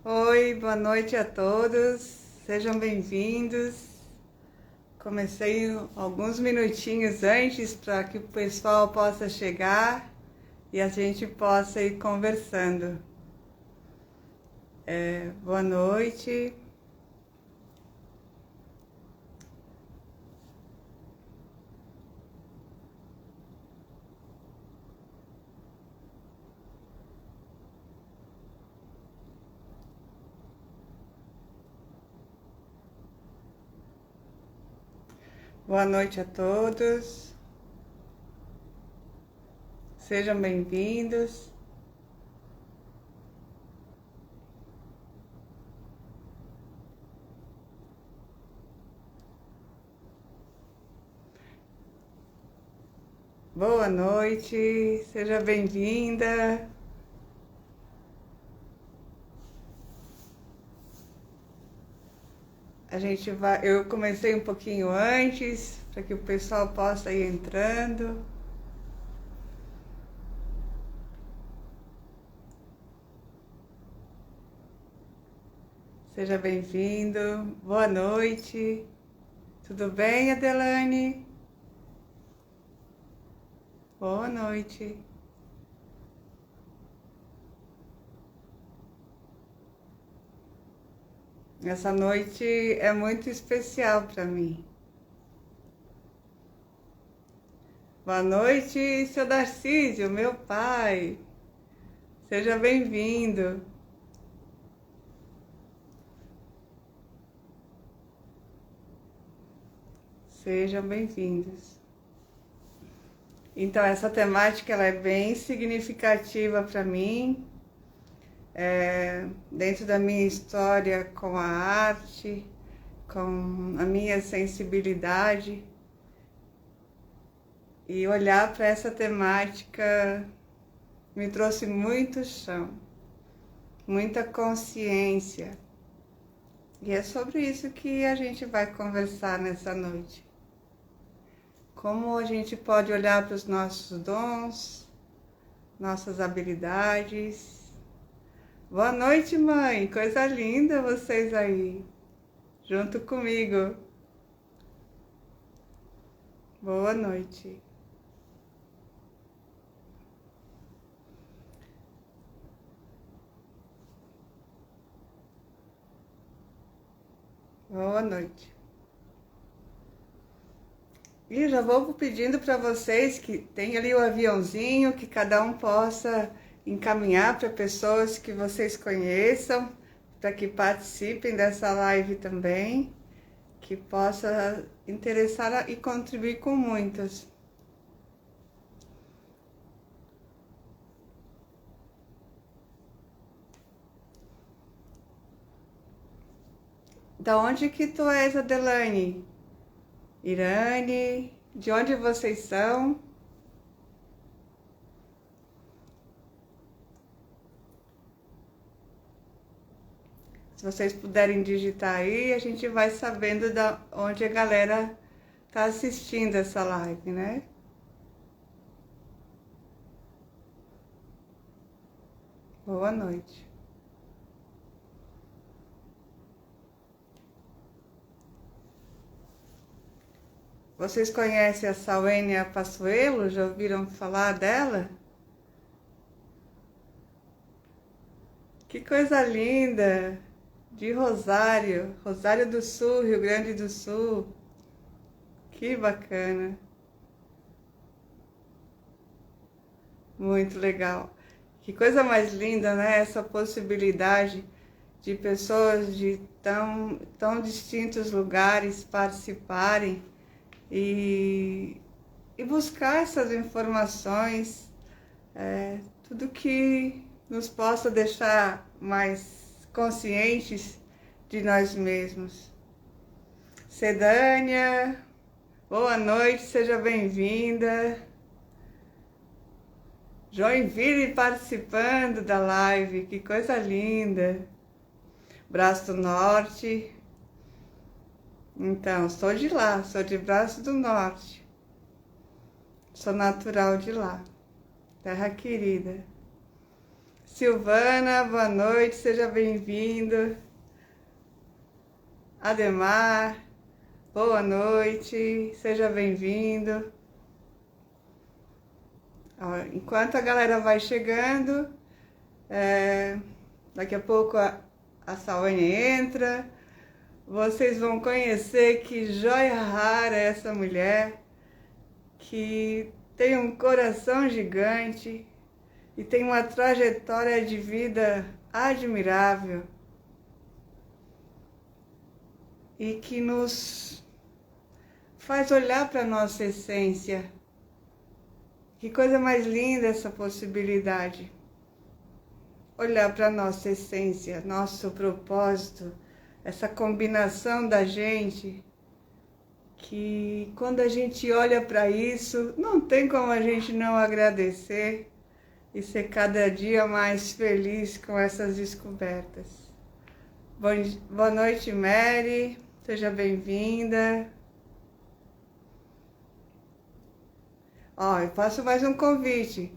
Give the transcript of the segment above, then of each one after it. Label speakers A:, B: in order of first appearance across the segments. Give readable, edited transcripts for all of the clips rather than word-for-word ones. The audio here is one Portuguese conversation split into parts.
A: Oi, boa noite a todos, sejam bem-vindos. Comecei alguns minutinhos antes para que o pessoal possa chegar e a gente possa ir conversando. Boa noite. Boa noite a todos, sejam bem-vindos. Boa noite, seja bem-vinda. Eu comecei um pouquinho antes para que o pessoal possa ir entrando. Seja bem-vindo. Boa noite. Tudo bem, Adelane? Boa noite. Essa noite é muito especial para mim. Boa noite, seu Darcísio, meu pai. Seja bem-vindo. Sejam bem-vindos. Então, essa temática ela é bem significativa para mim. Dentro da minha história com a arte, com a minha sensibilidade. E olhar para essa temática me trouxe muito chão, muita consciência. E é sobre isso que a gente vai conversar nessa noite. Como a gente pode olhar para os nossos dons, nossas habilidades. Boa noite, mãe! Coisa linda vocês aí, junto comigo. Boa noite. Boa noite. E já vou pedindo para vocês que tem ali o aviãozinho, que cada um possa encaminhar para pessoas que vocês conheçam, para que participem dessa live também, que possa interessar e contribuir com muitas. Da onde que tu és, Adelane? Irane, de onde vocês são? Se vocês puderem digitar aí, a gente vai sabendo da onde a galera está assistindo essa live, né? Boa noite. Vocês conhecem a Sauênia Passuelo? Já ouviram falar dela? Que coisa linda! De Rosário, Rosário do Sul, Rio Grande do Sul. Que bacana. Muito legal. Que coisa mais linda, né? Essa possibilidade de pessoas de tão distintos lugares participarem e buscar essas informações, tudo que nos possa deixar mais conscientes de nós mesmos. Cedânia, boa noite, seja bem-vinda. Joinville participando da live, que coisa linda. Braço do Norte. Então, sou de lá, sou de Braço do Norte. Sou natural de lá. Terra querida. Silvana, boa noite, seja bem-vindo. Ademar, boa noite, seja bem-vindo. Enquanto a galera vai chegando, daqui a pouco a Sawane entra, vocês vão conhecer que joia rara é essa mulher, que tem um coração gigante e tem uma trajetória de vida admirável e que nos faz olhar para a nossa essência. Que coisa mais linda essa possibilidade. Olhar para a nossa essência, nosso propósito, essa combinação da gente, que quando a gente olha para isso, não tem como a gente não agradecer e ser cada dia mais feliz com essas descobertas. Boa noite, Mary, seja bem-vinda. Eu faço mais um convite.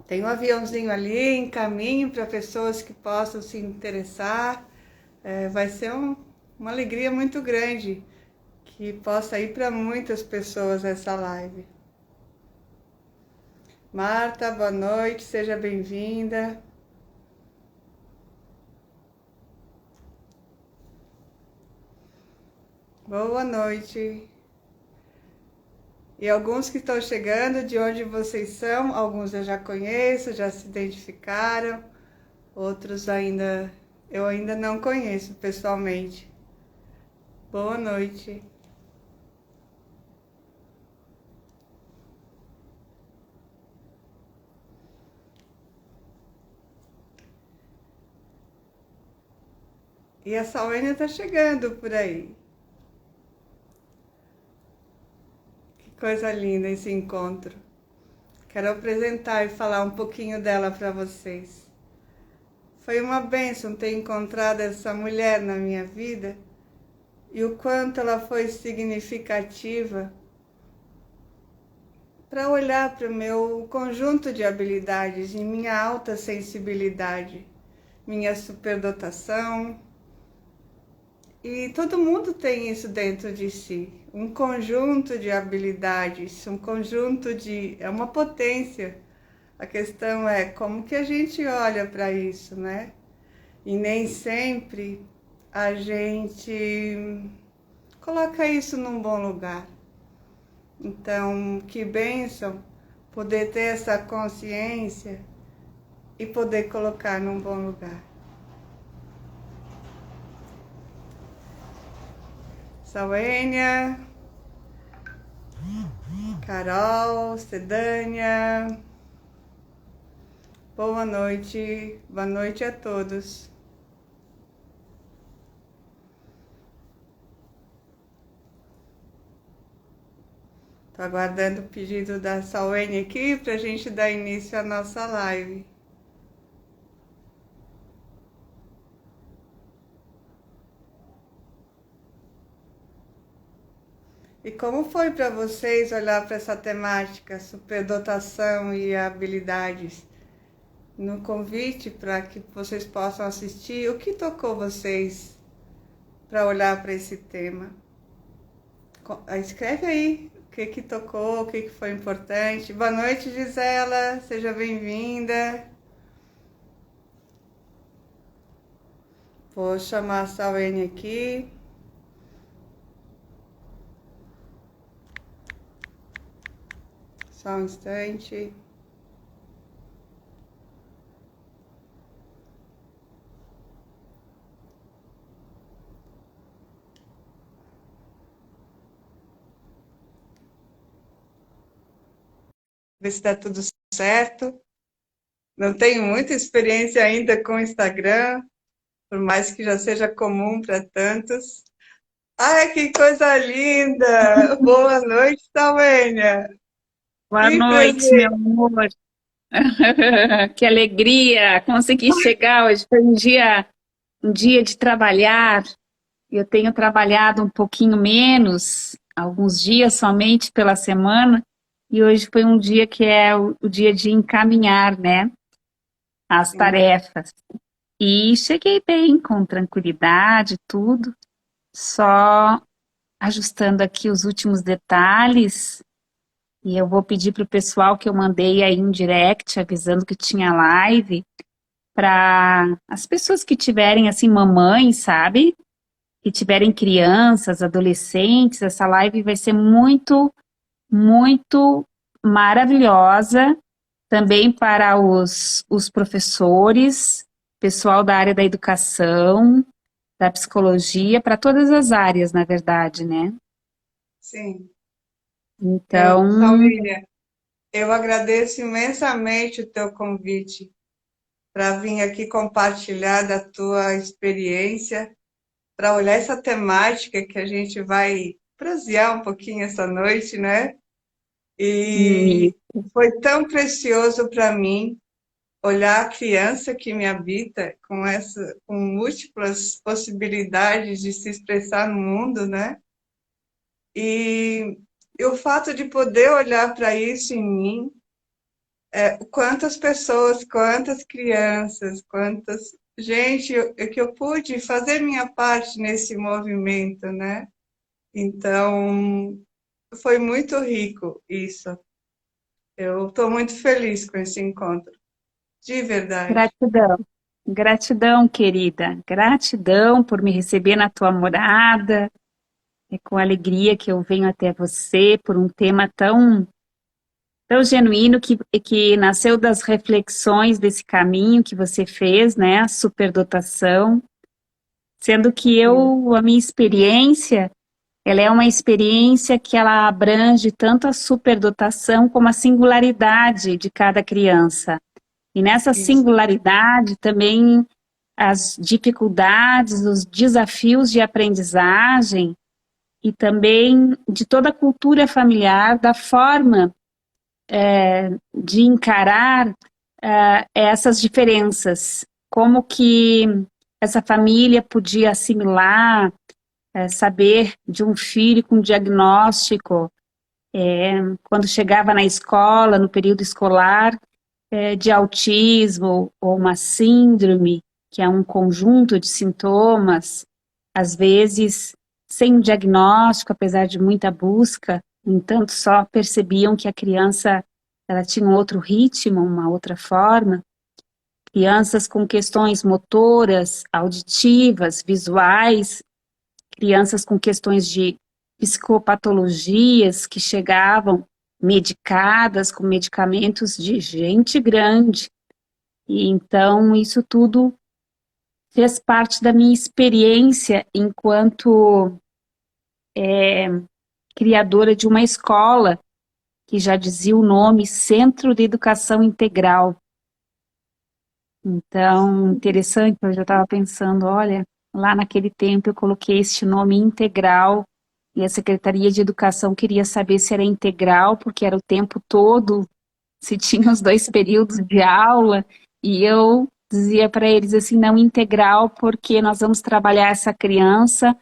A: Tem um aviãozinho ali em caminho para pessoas que possam se interessar. Vai ser uma alegria muito grande que possa ir para muitas pessoas essa live. Marta, boa noite, seja bem-vinda. Boa noite. E alguns que estão chegando, de onde vocês são, alguns eu já conheço, já se identificaram, outros eu ainda não conheço pessoalmente. Boa noite. E a Sawane está chegando por aí. Coisa linda esse encontro. Quero apresentar e falar um pouquinho dela para vocês. Foi uma bênção ter encontrado essa mulher na minha vida e o quanto ela foi significativa para olhar para o meu conjunto de habilidades e minha alta sensibilidade, minha superdotação. E todo mundo tem isso dentro de si, um conjunto de habilidades, é uma potência. A questão é como que a gente olha para isso, né? E nem sempre a gente coloca isso num bom lugar. Então, que bênção poder ter essa consciência e poder colocar num bom lugar. Sawania, Carol, Sedânia, boa noite a todos. Estou aguardando o pedido da Sawania aqui para a gente dar início à nossa live. E como foi para vocês olhar para essa temática, superdotação e habilidades? No convite para que vocês possam assistir, o que tocou vocês para olhar para esse tema? Escreve aí o que tocou, o que foi importante. Boa noite, Gisela, seja bem-vinda. Vou chamar a Sawane aqui. Só um instante. Ver se está tudo certo. Não tenho muita experiência ainda com o Instagram, por mais que já seja comum para tantos. Ai, que coisa linda! Boa noite, Salênia!
B: Boa
A: Que
B: noite,
A: prazer!
B: meu amor. Que alegria conseguir chegar hoje. Foi um dia de trabalhar. Eu tenho trabalhado um pouquinho menos, alguns dias somente pela semana, e hoje foi um dia que é o dia de encaminhar, né? as
A: Sim,
B: tarefas. E cheguei bem, com tranquilidade, tudo, só ajustando aqui os últimos detalhes. E eu vou pedir para o pessoal que eu mandei aí um direct avisando que tinha live, para as pessoas que tiverem assim mamães, sabe? Que tiverem crianças, adolescentes, essa live vai ser muito, muito maravilhosa também para os professores, pessoal da área da educação, da psicologia, para todas as áreas, na verdade, né?
A: sim.
B: Então,
A: Salmínia, eu agradeço imensamente o teu convite para vir aqui compartilhar da tua experiência, para olhar essa temática que a gente vai prosear um pouquinho essa noite, né?
B: e
A: E foi tão precioso para mim olhar a criança que me habita com múltiplas possibilidades de se expressar no mundo, né? E, e o fato de poder olhar para isso em mim, quantas pessoas, quantas crianças, quantas gente que eu pude fazer minha parte nesse movimento, né? Então, foi muito rico isso. Eu estou muito feliz com esse encontro, de verdade.
B: gratidão. Gratidão, querida. Gratidão por me receber na tua morada. É com alegria que eu venho até você por um tema tão genuíno que nasceu das reflexões desse caminho que você fez, né? A superdotação. Sendo que
A: Sim,
B: a minha experiência, ela é uma experiência que ela abrange tanto a superdotação como a singularidade de cada criança. E nessa
A: isso,
B: singularidade também as dificuldades, os desafios de aprendizagem e também de toda a cultura familiar, da forma de encarar essas diferenças, como que essa família podia assimilar, saber de um filho com diagnóstico, quando chegava na escola, no período escolar, de autismo ou uma síndrome, que é um conjunto de sintomas, às vezes sem um diagnóstico, apesar de muita busca, no entanto, só percebiam que a criança ela tinha um outro ritmo, uma outra forma. Crianças com questões motoras, auditivas, visuais, crianças com questões de psicopatologias que chegavam medicadas com medicamentos de gente grande. E então isso tudo fez parte da minha experiência enquanto criadora de uma escola que já dizia o nome Centro de Educação Integral. Então, interessante, eu já estava pensando, olha, lá naquele tempo eu coloquei este nome integral e a Secretaria de Educação queria saber se era integral, porque era o tempo todo, se tinha os dois períodos de aula, e eu dizia para eles assim, não integral, porque nós vamos trabalhar essa criança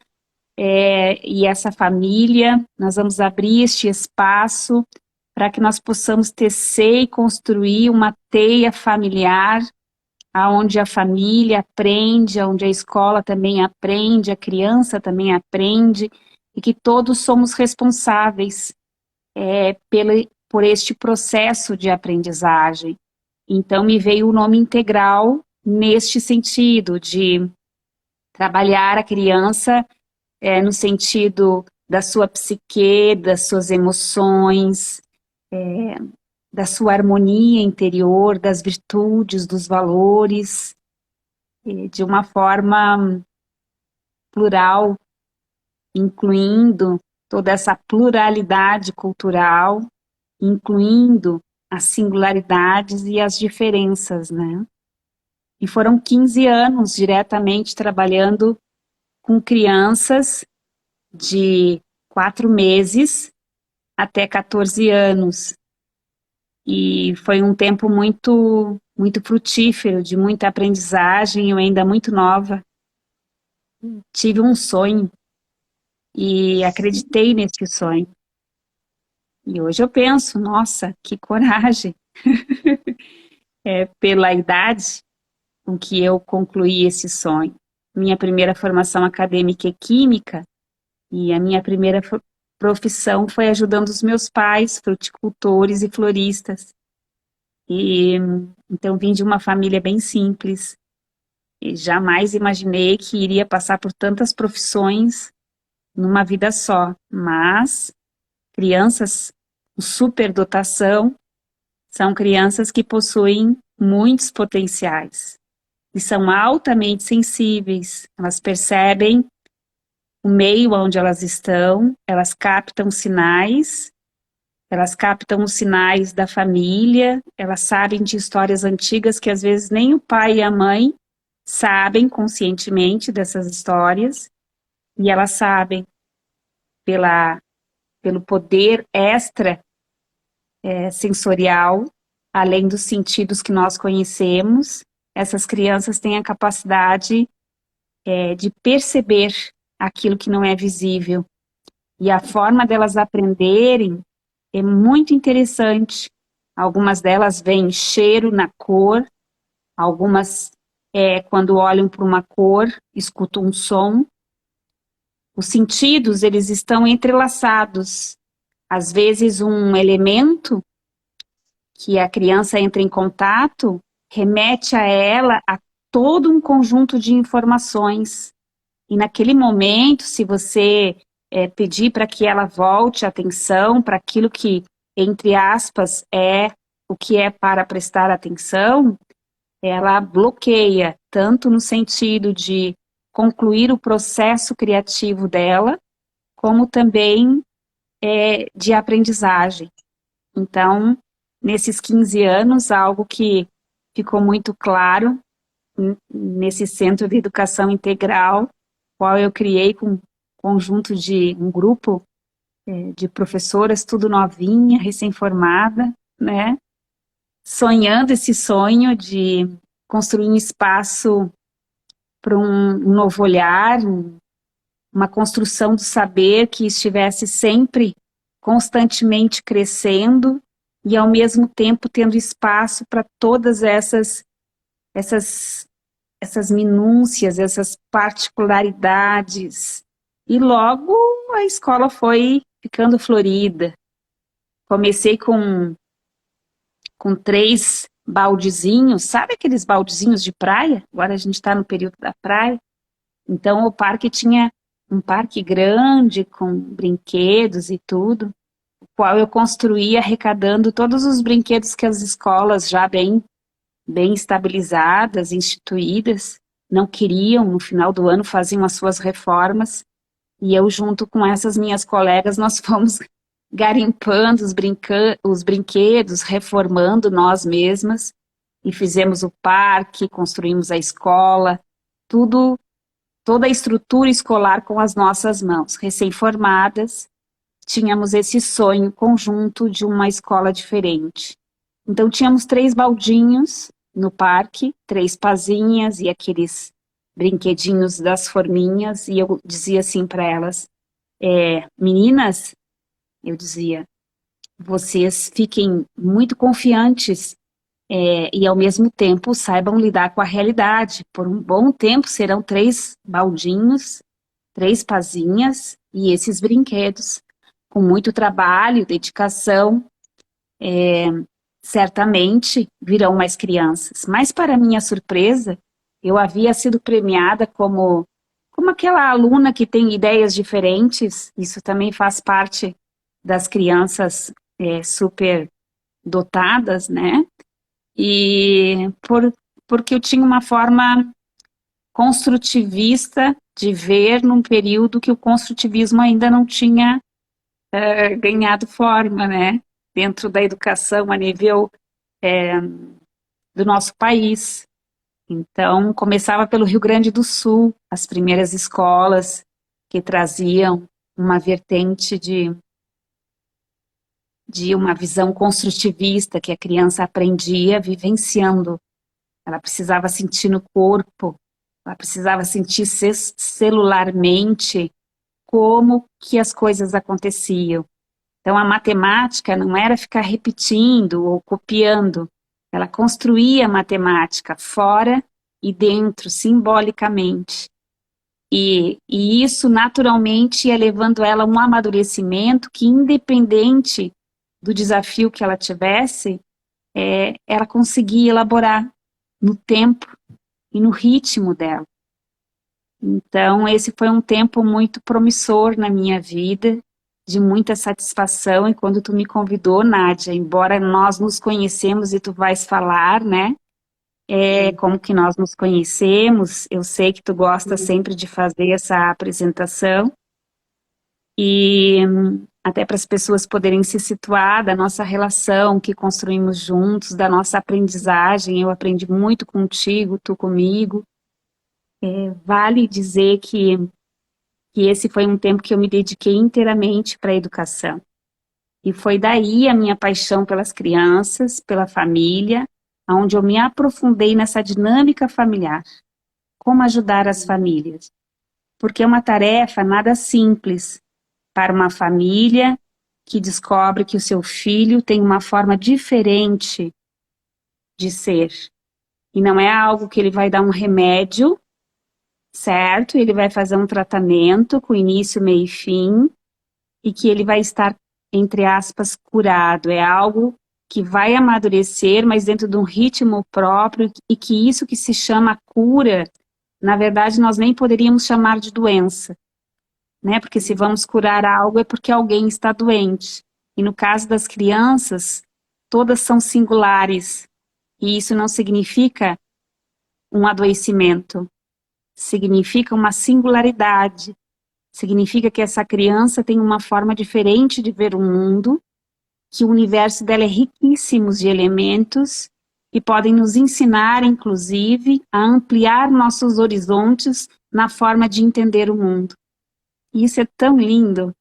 B: e essa família, nós vamos abrir este espaço para que nós possamos tecer e construir uma teia familiar aonde a família aprende, onde a escola também aprende, a criança também aprende, e que todos somos responsáveis por este processo de aprendizagem. Então, me veio o nome integral neste sentido, de trabalhar a criança no sentido da sua psique, das suas emoções, da sua harmonia interior, das virtudes, dos valores, de uma forma plural, incluindo toda essa pluralidade cultural, incluindo as singularidades e as diferenças, né? E foram 15 anos diretamente trabalhando com crianças de 4 meses até 14 anos. E foi um tempo muito, muito frutífero, de muita aprendizagem, eu ainda muito nova. Tive um sonho e acreditei nesse sonho. E hoje eu penso, nossa, que coragem. pela idade com que eu concluí esse sonho. Minha primeira formação acadêmica é química e a minha primeira profissão foi ajudando os meus pais, fruticultores e floristas. E então vim de uma família bem simples e jamais imaginei que iria passar por tantas profissões numa vida só. Mas crianças com superdotação são crianças que possuem muitos potenciais e são altamente sensíveis. Elas percebem o meio onde elas estão, elas captam os sinais da família, elas sabem de histórias antigas que às vezes nem o pai e a mãe sabem conscientemente dessas histórias, e elas sabem pelo poder extra sensorial, além dos sentidos que nós conhecemos, essas crianças têm a capacidade de perceber aquilo que não é visível. E a forma delas aprenderem é muito interessante. Algumas delas veem cheiro na cor, algumas, quando olham para uma cor, escutam um som. Os sentidos, eles estão entrelaçados. Às vezes, um elemento que a criança entra em contato remete a ela a todo um conjunto de informações. E naquele momento, se você pedir para que ela volte a atenção para aquilo que, entre aspas, é o que é para prestar atenção, ela bloqueia, tanto no sentido de concluir o processo criativo dela, como também de aprendizagem. Então, nesses 15 anos, algo que ficou muito claro nesse Centro de Educação Integral, qual eu criei com um grupo de professoras, tudo novinha, recém-formada, né? Sonhando esse sonho de construir um espaço para um novo olhar, uma construção do saber que estivesse sempre, constantemente crescendo e, ao mesmo tempo, tendo espaço para todas essas minúcias, essas particularidades. E logo a escola foi ficando florida. Comecei com 3 baldezinhos, sabe aqueles baldezinhos de praia? Agora a gente está no período da praia. Então o parque tinha um parque grande com brinquedos e tudo, o qual eu construí arrecadando todos os brinquedos que as escolas já bem estabilizadas, instituídas, não queriam, no final do ano faziam as suas reformas, e eu junto com essas minhas colegas, nós fomos garimpando os brinquedos, reformando nós mesmas, e fizemos o parque, construímos a escola, toda a estrutura escolar com as nossas mãos. Recém-formadas, tínhamos esse sonho conjunto de uma escola diferente. Então tínhamos 3 baldinhos no parque, 3 pazinhas e aqueles brinquedinhos das forminhas, e eu dizia assim para elas, meninas, eu dizia, vocês fiquem muito confiantes e ao mesmo tempo saibam lidar com a realidade. Por um bom tempo serão 3 baldinhos, 3 pazinhas e esses brinquedos. Com muito trabalho, dedicação, certamente virão mais crianças. Mas, para minha surpresa, eu havia sido premiada como aquela aluna que tem ideias diferentes. Isso também faz parte das crianças super dotadas, né? E porque eu tinha uma forma construtivista de ver num período que o construtivismo ainda não tinha ganhado forma, né? Dentro da educação a nível do nosso país. Então, começava pelo Rio Grande do Sul, as primeiras escolas que traziam uma vertente de uma visão construtivista, que a criança aprendia vivenciando. Ela precisava sentir no corpo, ela precisava sentir celularmente como que as coisas aconteciam. Então, a matemática não era ficar repetindo ou copiando, Ela construía matemática fora e dentro, simbolicamente. E isso naturalmente ia levando ela a um amadurecimento que, independente do desafio que ela tivesse, ela conseguia elaborar no tempo e no ritmo dela. Então, esse foi um tempo muito promissor na minha vida, de muita satisfação. E quando tu me convidou, Nádia, embora nós nos conhecemos e tu vais falar, né? Como que nós nos conhecemos, eu sei que tu gosta sempre de fazer essa apresentação. E até para as pessoas poderem se situar da nossa relação que construímos juntos, da nossa aprendizagem. Eu aprendi muito contigo, tu comigo. Vale dizer que esse foi um tempo que eu me dediquei inteiramente para a educação. E foi daí a minha paixão pelas crianças, pela família, onde eu me aprofundei nessa dinâmica familiar. Como ajudar as famílias. Porque é uma tarefa nada simples para uma família que descobre que o seu filho tem uma forma diferente de ser. E não é algo que ele vai dar um remédio, certo? Ele vai fazer um tratamento com início, meio e fim, e que ele vai estar, entre aspas, curado. É algo que vai amadurecer, mas dentro de um ritmo próprio, e que isso que se chama cura, na verdade, nós nem poderíamos chamar de doença, né? Porque se vamos curar algo é porque alguém está doente. E no caso das crianças, todas são singulares. E isso não significa um adoecimento. Significa uma singularidade. Significa que essa criança tem uma forma diferente de ver o mundo, que o universo dela é riquíssimo de elementos que podem nos ensinar, inclusive, a ampliar nossos horizontes na forma de entender o mundo. E isso é tão lindo.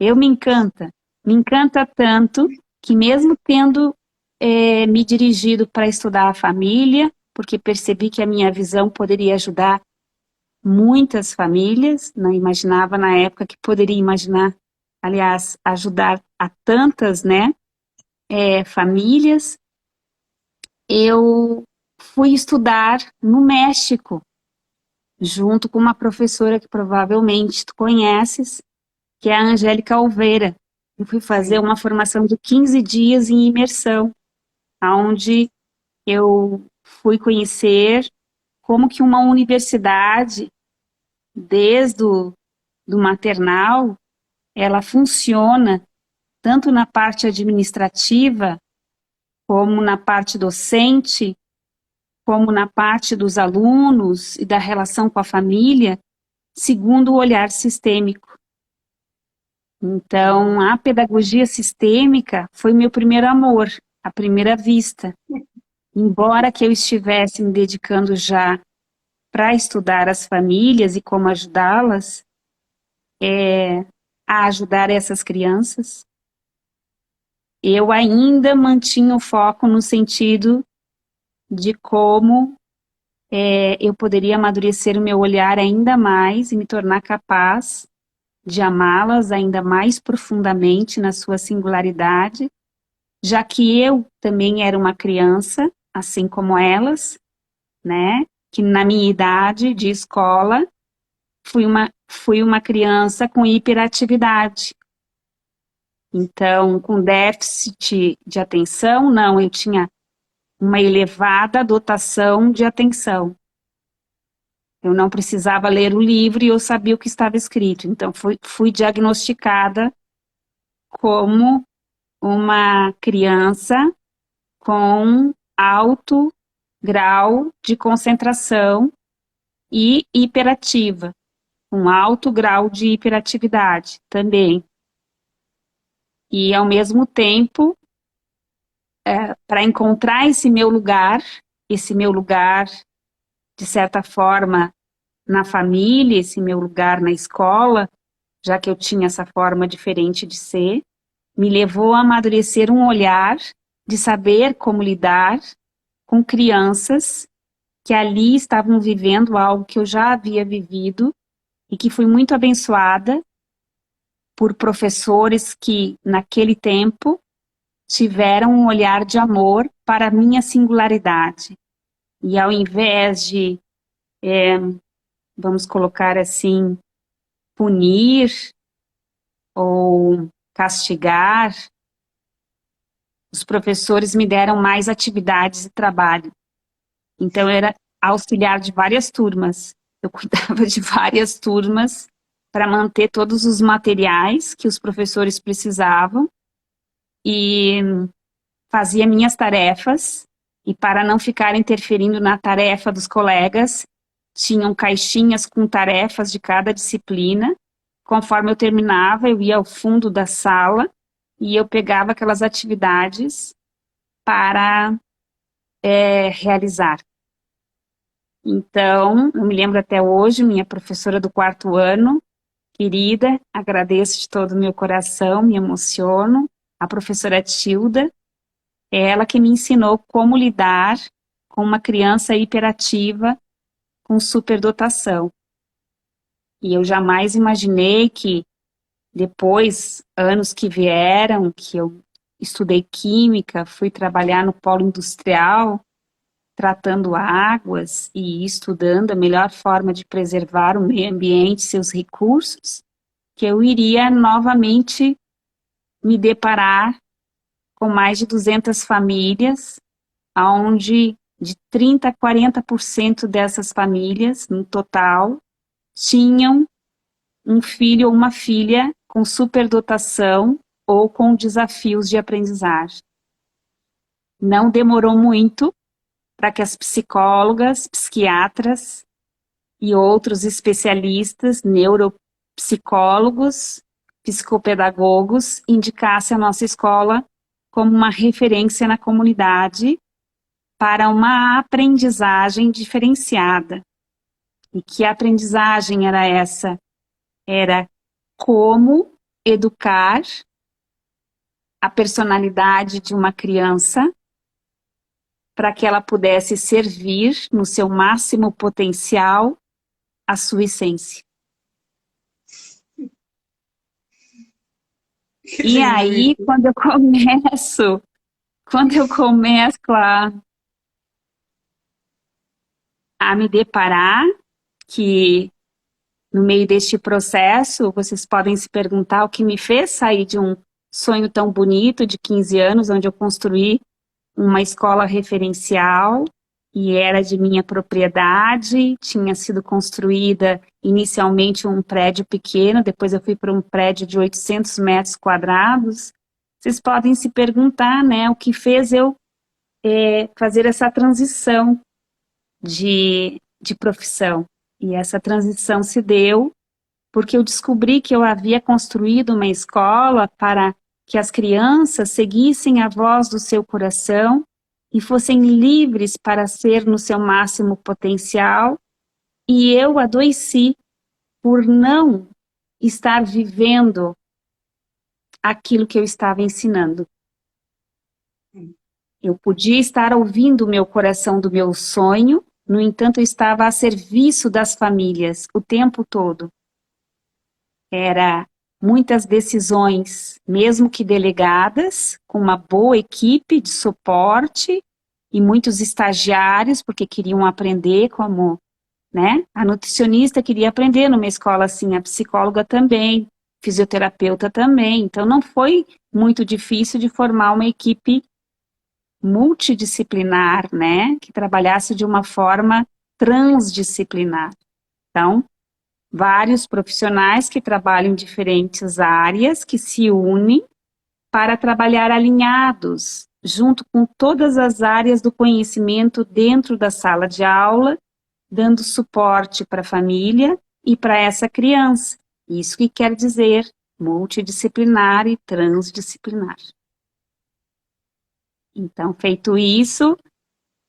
B: Me encanta tanto que mesmo tendo me dirigido para estudar a família, porque percebi que a minha visão poderia ajudar muitas famílias, não imaginava na época que poderia imaginar, aliás, ajudar a tantas, né, famílias. Eu fui estudar no México, junto com uma professora que provavelmente tu conheces, que é a Angélica Alveira. Eu fui fazer uma formação de 15 dias em imersão, onde eu fui conhecer como que uma universidade, desde do maternal, ela funciona tanto na parte administrativa, como na parte docente, como na parte dos alunos e da relação com a família, segundo o olhar sistêmico. Então, a pedagogia sistêmica foi meu primeiro amor, à primeira vista. Embora que eu estivesse me dedicando já para estudar as famílias e como ajudá-las a ajudar essas crianças, eu ainda mantinha o foco no sentido de como eu poderia amadurecer o meu olhar ainda mais e me tornar capaz de amá-las ainda mais profundamente na sua singularidade, já que eu também era uma criança, assim como elas, né? Que na minha idade de escola, fui uma criança com hiperatividade. Então, com déficit de atenção, não, eu tinha uma elevada dotação de atenção. Eu não precisava ler o livro e eu sabia o que estava escrito. Então, fui diagnosticada como uma criança com alto grau de concentração e hiperativa, um alto grau de hiperatividade também. E, ao mesmo tempo, para encontrar esse meu lugar, de certa forma, na família, esse meu lugar na escola, já que eu tinha essa forma diferente de ser, me levou a amadurecer um olhar de saber como lidar com crianças que ali estavam vivendo algo que eu já havia vivido e que fui muito abençoada por professores que, naquele tempo, tiveram um olhar de amor para a minha singularidade. E ao invés de, vamos colocar assim, punir ou castigar, os professores me deram mais atividades e trabalho. Então, eu era auxiliar de várias turmas. Eu cuidava de várias turmas para manter todos os materiais que os professores precisavam e fazia minhas tarefas. E para não ficar interferindo na tarefa dos colegas, tinham caixinhas com tarefas de cada disciplina. Conforme eu terminava, eu ia ao fundo da sala e eu pegava aquelas atividades para realizar. Então, eu me lembro até hoje, minha professora do 4º ano, querida, agradeço de todo o meu coração, me emociono, a professora Tilda, é ela que me ensinou como lidar com uma criança hiperativa com superdotação. E eu jamais imaginei que depois, anos que vieram, que eu estudei química, fui trabalhar no polo industrial, tratando águas e estudando a melhor forma de preservar o meio ambiente e seus recursos, que eu iria novamente me deparar com mais de 200 famílias, onde de 30% a 40% dessas famílias, no total, tinham um filho ou uma filha com superdotação ou com desafios de aprendizagem. Não demorou muito para que as psicólogas, psiquiatras e outros especialistas, neuropsicólogos, psicopedagogos, indicassem a nossa escola como uma referência na comunidade para uma aprendizagem diferenciada. E que aprendizagem era essa? Era como educar a personalidade de uma criança para que ela pudesse servir no seu máximo potencial a sua essência. E aí, quando eu começo a me deparar que no meio deste processo, vocês podem se perguntar o que me fez sair de um sonho tão bonito de 15 anos, onde eu construí uma escola referencial e era de minha propriedade, tinha sido construída inicialmente um prédio pequeno, depois eu fui para um prédio de 800 metros quadrados. Vocês podem se perguntar, né, o que fez eu fazer essa transição de profissão. E essa transição se deu porque eu descobri que eu havia construído uma escola para que as crianças seguissem a voz do seu coração e fossem livres para ser no seu máximo potencial, e eu adoeci por não estar vivendo aquilo que eu estava ensinando. Eu podia estar ouvindo o meu coração do meu sonho, no entanto, eu estava a serviço das famílias o tempo todo. Era muitas decisões, mesmo que delegadas, com uma boa equipe de suporte e muitos estagiários, porque queriam aprender como, né? A nutricionista queria aprender numa escola assim, a psicóloga também, fisioterapeuta também. Então, não foi muito difícil de formar uma equipe multidisciplinar, né? Que trabalhasse de uma forma transdisciplinar. Então, vários profissionais que trabalham em diferentes áreas, que se unem para trabalhar alinhados, junto com todas as áreas do conhecimento dentro da sala de aula, dando suporte para a família e para essa criança. Isso que quer dizer multidisciplinar e transdisciplinar. Então, feito isso,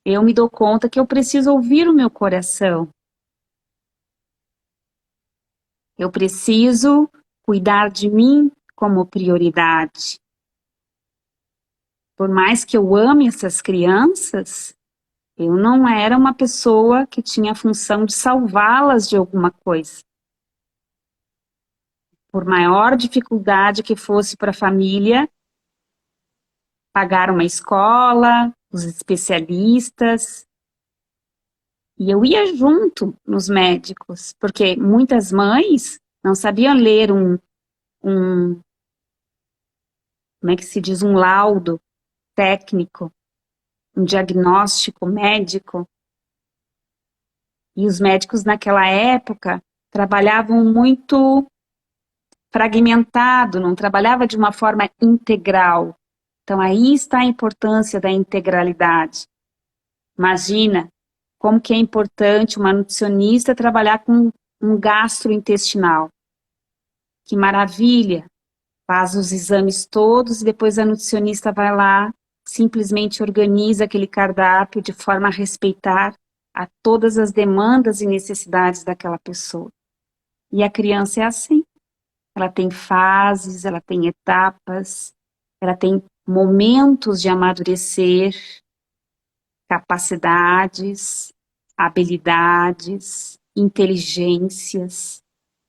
B: eu me dou conta que eu preciso ouvir o meu coração. Eu preciso cuidar de mim como prioridade. Por mais que eu ame essas crianças, eu não era uma pessoa que tinha a função de salvá-las de alguma coisa. Por maior dificuldade que fosse para a família, Pagaram uma escola, os especialistas, e eu ia junto nos médicos, porque muitas mães não sabiam ler um, como é que se diz, um laudo técnico, um diagnóstico médico. E os médicos naquela época trabalhavam muito fragmentado, não trabalhava de uma forma integral. Então aí está a importância da integralidade. Imagina como que é importante uma nutricionista trabalhar com um gastrointestinal. Que maravilha! Faz os exames todos e depois a nutricionista vai lá, simplesmente organiza aquele cardápio de forma a respeitar a todas as demandas e necessidades daquela pessoa. E a criança é assim. Ela tem fases, ela tem etapas, ela tem momentos de amadurecer, capacidades, habilidades, inteligências.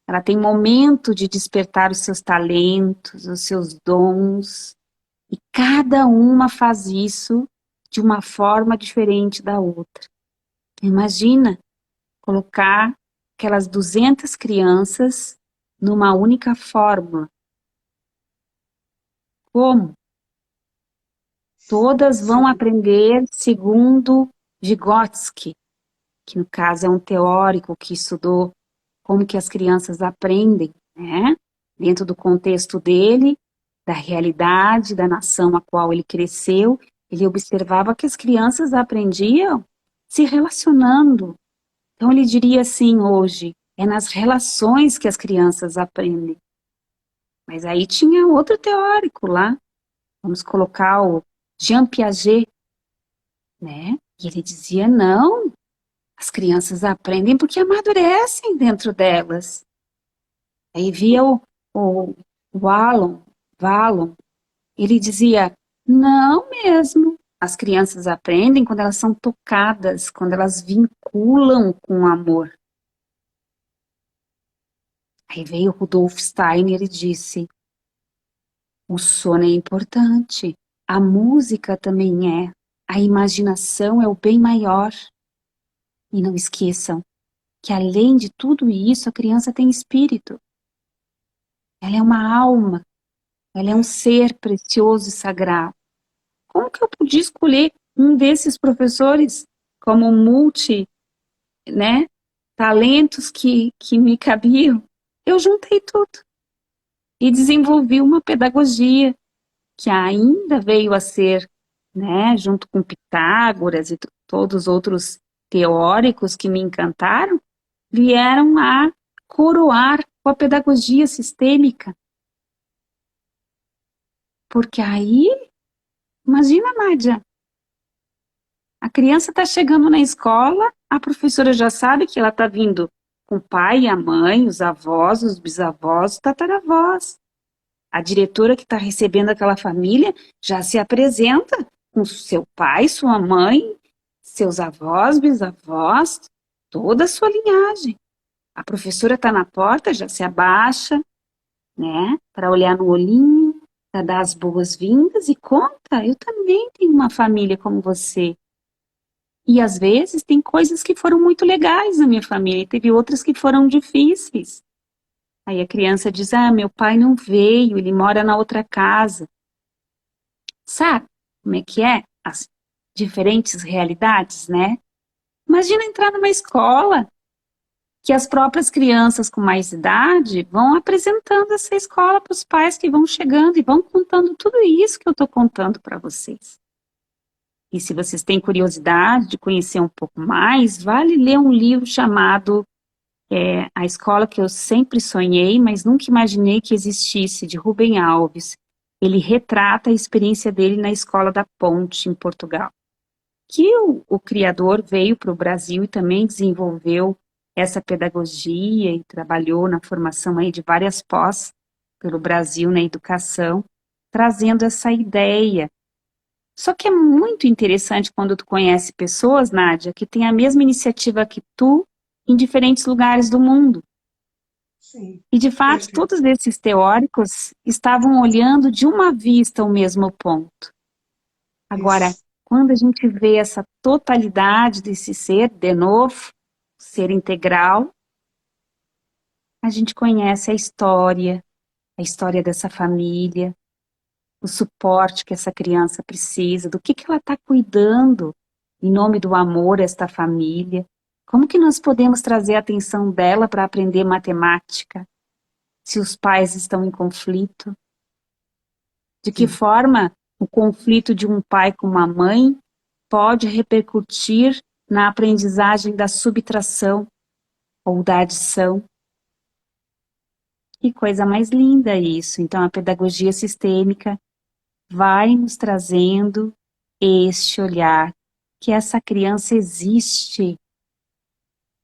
B: Ela tem momento de despertar os seus talentos, os seus dons, e cada uma faz isso de uma forma diferente da outra. Imagina colocar aquelas 200 crianças numa única fórmula. Como? Todas vão aprender segundo Vygotsky, que no caso é um teórico que estudou como que as crianças aprendem, né? Dentro do contexto dele, da realidade, da nação a qual ele cresceu, ele observava que as crianças aprendiam se relacionando. Então ele diria assim hoje, é nas relações que as crianças aprendem. Mas aí tinha outro teórico lá, vamos colocar o Jean Piaget, né? E ele dizia, não, as crianças aprendem porque amadurecem dentro delas. Aí via o Wallon, ele dizia, não mesmo, as crianças aprendem quando elas são tocadas, quando elas vinculam com o amor. Aí veio Rudolf Steiner e disse, o sono é importante, a música também é, a imaginação é o bem maior. E não esqueçam que além de tudo isso, a criança tem espírito. Ela é uma alma, ela é um ser precioso e sagrado. Como que eu podia escolher um desses professores como né, talentos que me cabiam? Eu juntei tudo e desenvolvi uma pedagogia que ainda veio a ser, né, junto com Pitágoras e todos os outros teóricos que me encantaram, vieram a coroar com a pedagogia sistêmica. Porque aí, imagina, Nádia, a criança está chegando na escola, a professora já sabe que ela está vindo com o pai, a mãe, os avós, os bisavós, os tataravós. A diretora que está recebendo aquela família já se apresenta com seu pai, sua mãe, seus avós, bisavós, toda a sua linhagem. A professora está na porta, já se abaixa, né, para olhar no olhinho, para dar as boas-vindas e conta, eu também tenho uma família como você. E às vezes tem coisas que foram muito legais na minha família, e teve outras que foram difíceis. Aí a criança diz, meu pai não veio, ele mora na outra casa. Sabe como é que é? As diferentes realidades, né? Imagina entrar numa escola que as próprias crianças com mais idade vão apresentando essa escola para os pais que vão chegando e vão contando tudo isso que eu estou contando para vocês. E se vocês têm curiosidade de conhecer um pouco mais, vale ler um livro chamado A Escola que eu sempre sonhei, mas nunca imaginei que existisse, de Rubem Alves. Ele retrata a experiência dele na Escola da Ponte, em Portugal. Que o criador veio para o Brasil e também desenvolveu essa pedagogia e trabalhou na formação aí de várias pós pelo Brasil na educação, trazendo essa ideia. Só que é muito interessante quando tu conhece pessoas, Nádia, que têm a mesma iniciativa que tu em diferentes lugares do mundo.
A: Sim.
B: E, de fato, todos esses teóricos estavam olhando de uma vista o mesmo ponto. Agora,
A: Isso,
B: quando a gente vê essa totalidade desse ser, de novo, ser integral, a gente conhece a história dessa família, o suporte que essa criança precisa, do que ela está cuidando em nome do amor a esta família. Como que nós podemos trazer a atenção dela para aprender matemática, se os pais estão em conflito? De que
A: sim,
B: forma o conflito de um pai com uma mãe pode repercutir na aprendizagem da subtração ou da adição? Que coisa mais linda isso. Então, a pedagogia sistêmica vai nos trazendo este olhar que essa criança existe.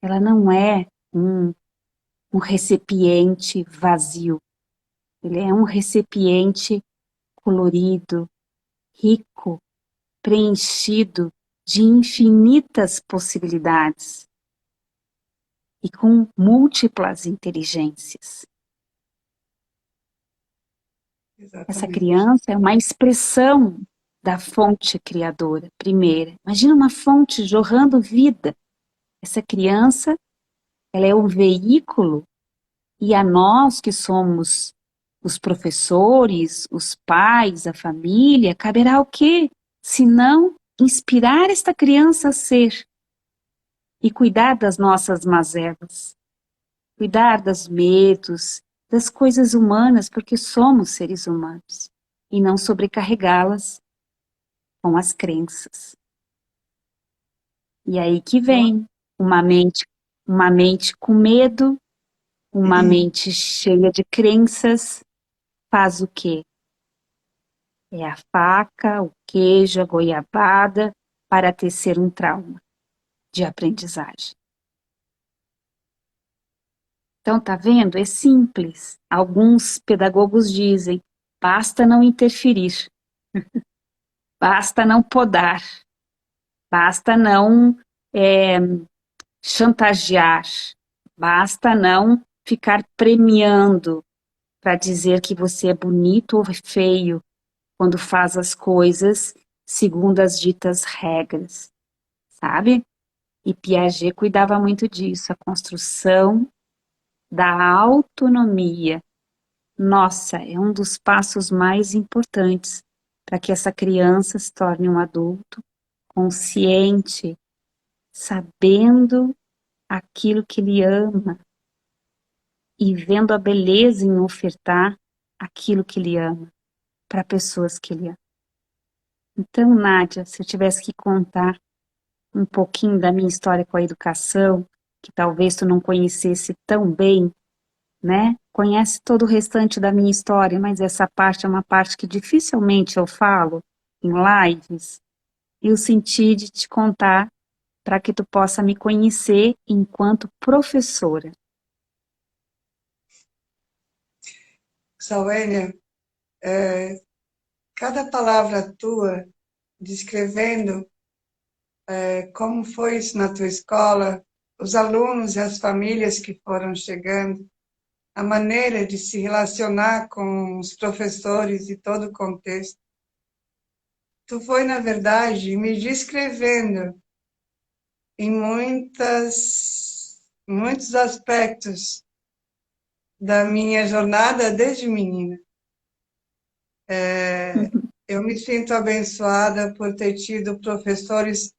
B: Ela não é um recipiente vazio. Ele é um recipiente colorido, rico, preenchido de infinitas possibilidades e com múltiplas inteligências. Essa
A: exatamente.
B: criança é uma expressão da fonte criadora, primeira. Imagina uma fonte jorrando vida. Essa criança, ela é um veículo e a nós que somos os professores, os pais, a família, caberá o quê? Se não inspirar esta criança a ser e cuidar das nossas mazelas, cuidar dos medos, das coisas humanas, porque somos seres humanos, e não sobrecarregá-las com as crenças. E aí que
A: Eu-
B: vem uma mente com medo, uma mente cheia de crenças, faz o quê? É a faca, o queijo, a goiabada para tecer um trauma de aprendizagem. Então, tá vendo? É simples. Alguns pedagogos dizem, basta não interferir, basta não podar, basta não é, chantagear, basta não ficar premiando para dizer que você é bonito ou feio quando faz as coisas segundo as ditas regras, sabe? E Piaget cuidava muito disso, a construção da autonomia. Nossa, é um dos passos mais importantes para que essa criança se torne um adulto consciente, sabendo aquilo que ele ama e vendo a beleza em ofertar aquilo que ele ama para pessoas que ele ama. Então, Nádia, se eu tivesse que contar um pouquinho da minha história com a educação, que talvez tu não conhecesse tão bem, né? Conhece todo o restante da minha história, mas essa parte é uma parte que dificilmente eu falo em lives, e eu senti de te contar para que tu possa me conhecer enquanto professora.
A: Sauênia, cada palavra tua descrevendo como foi isso na tua escola, os alunos e as famílias que foram chegando, a maneira de se relacionar com os professores e todo o contexto. Tu foi, na verdade, me descrevendo em muitos aspectos da minha jornada desde menina. Eu me sinto abençoada por ter tido professores.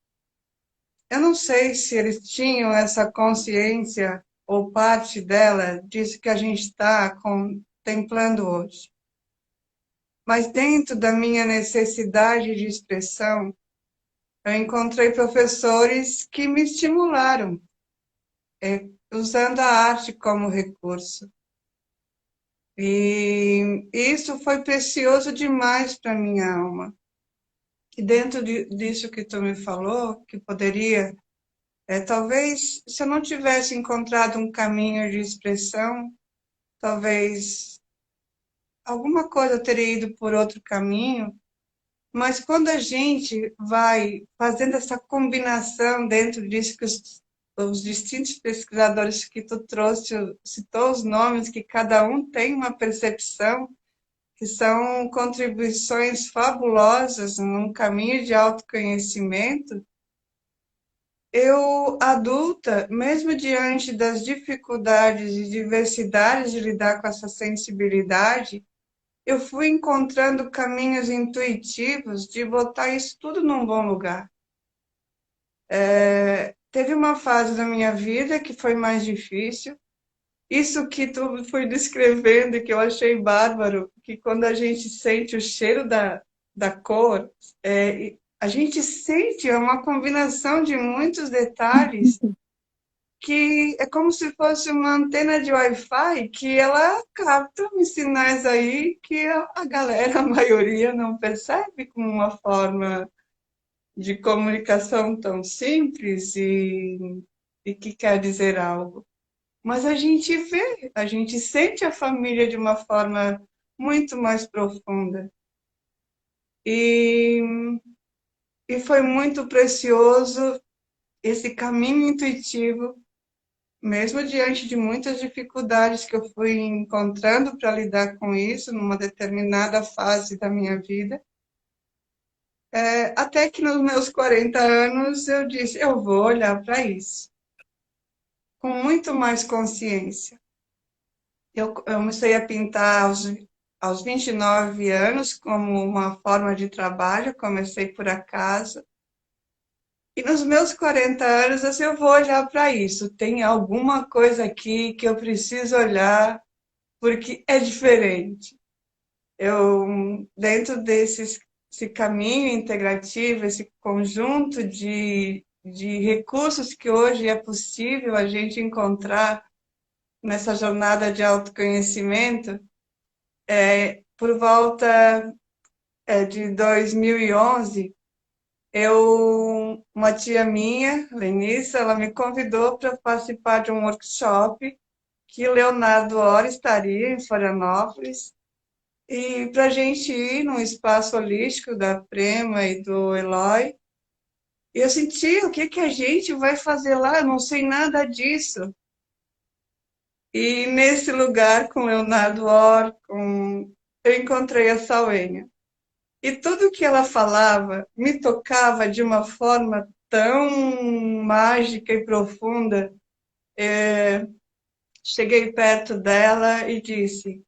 A: Eu não sei se eles tinham essa consciência ou parte dela disso que a gente está contemplando hoje. Mas dentro da minha necessidade de expressão, eu encontrei professores que me estimularam, usando a arte como recurso. E isso foi precioso demais para minha alma. E dentro disso que tu me falou, que poderia, talvez, se eu não tivesse encontrado um caminho de expressão, talvez alguma coisa eu teria ido por outro caminho, mas quando a gente vai fazendo essa combinação dentro disso que os distintos pesquisadores que tu trouxe, citou os nomes, que cada um tem uma percepção, que são contribuições fabulosas num caminho de autoconhecimento, eu, adulta, mesmo diante das dificuldades e diversidades de lidar com essa sensibilidade, eu fui encontrando caminhos intuitivos de botar isso tudo num bom lugar. Teve uma fase da minha vida que foi mais difícil. Isso que tu foi descrevendo, que eu achei bárbaro, que quando a gente sente o cheiro da cor, a gente sente uma combinação de muitos detalhes que é como se fosse uma antena de Wi-Fi que ela capta uns sinais aí que a galera, a maioria, não percebe como uma forma de comunicação tão simples e que quer dizer algo. Mas a gente vê, a gente sente a família de uma forma muito mais profunda. E, e foi muito precioso esse caminho intuitivo, mesmo diante de muitas dificuldades que eu fui encontrando para lidar com isso, numa determinada fase da minha vida. Até que nos meus 40 anos eu disse, eu vou olhar para isso, com muito mais consciência. Eu comecei a pintar aos 29 anos como uma forma de trabalho, comecei por acaso. E nos meus 40 anos, assim, eu vou olhar para isso. Tem alguma coisa aqui que eu preciso olhar porque é diferente. Dentro esse caminho integrativo, esse conjunto de recursos que hoje é possível a gente encontrar nessa jornada de autoconhecimento, por volta de 2011, uma tia minha, Lenissa, ela me convidou para participar de um workshop que Leonardo Ora estaria em Florianópolis, e para a gente ir num espaço holístico da Prema e do Eloy. E eu senti, o que que a gente vai fazer lá? Eu não sei nada disso. E nesse lugar, com Leonardo Or, eu encontrei a Salênia. E tudo que ela falava me tocava de uma forma tão mágica e profunda. Cheguei perto dela e disse: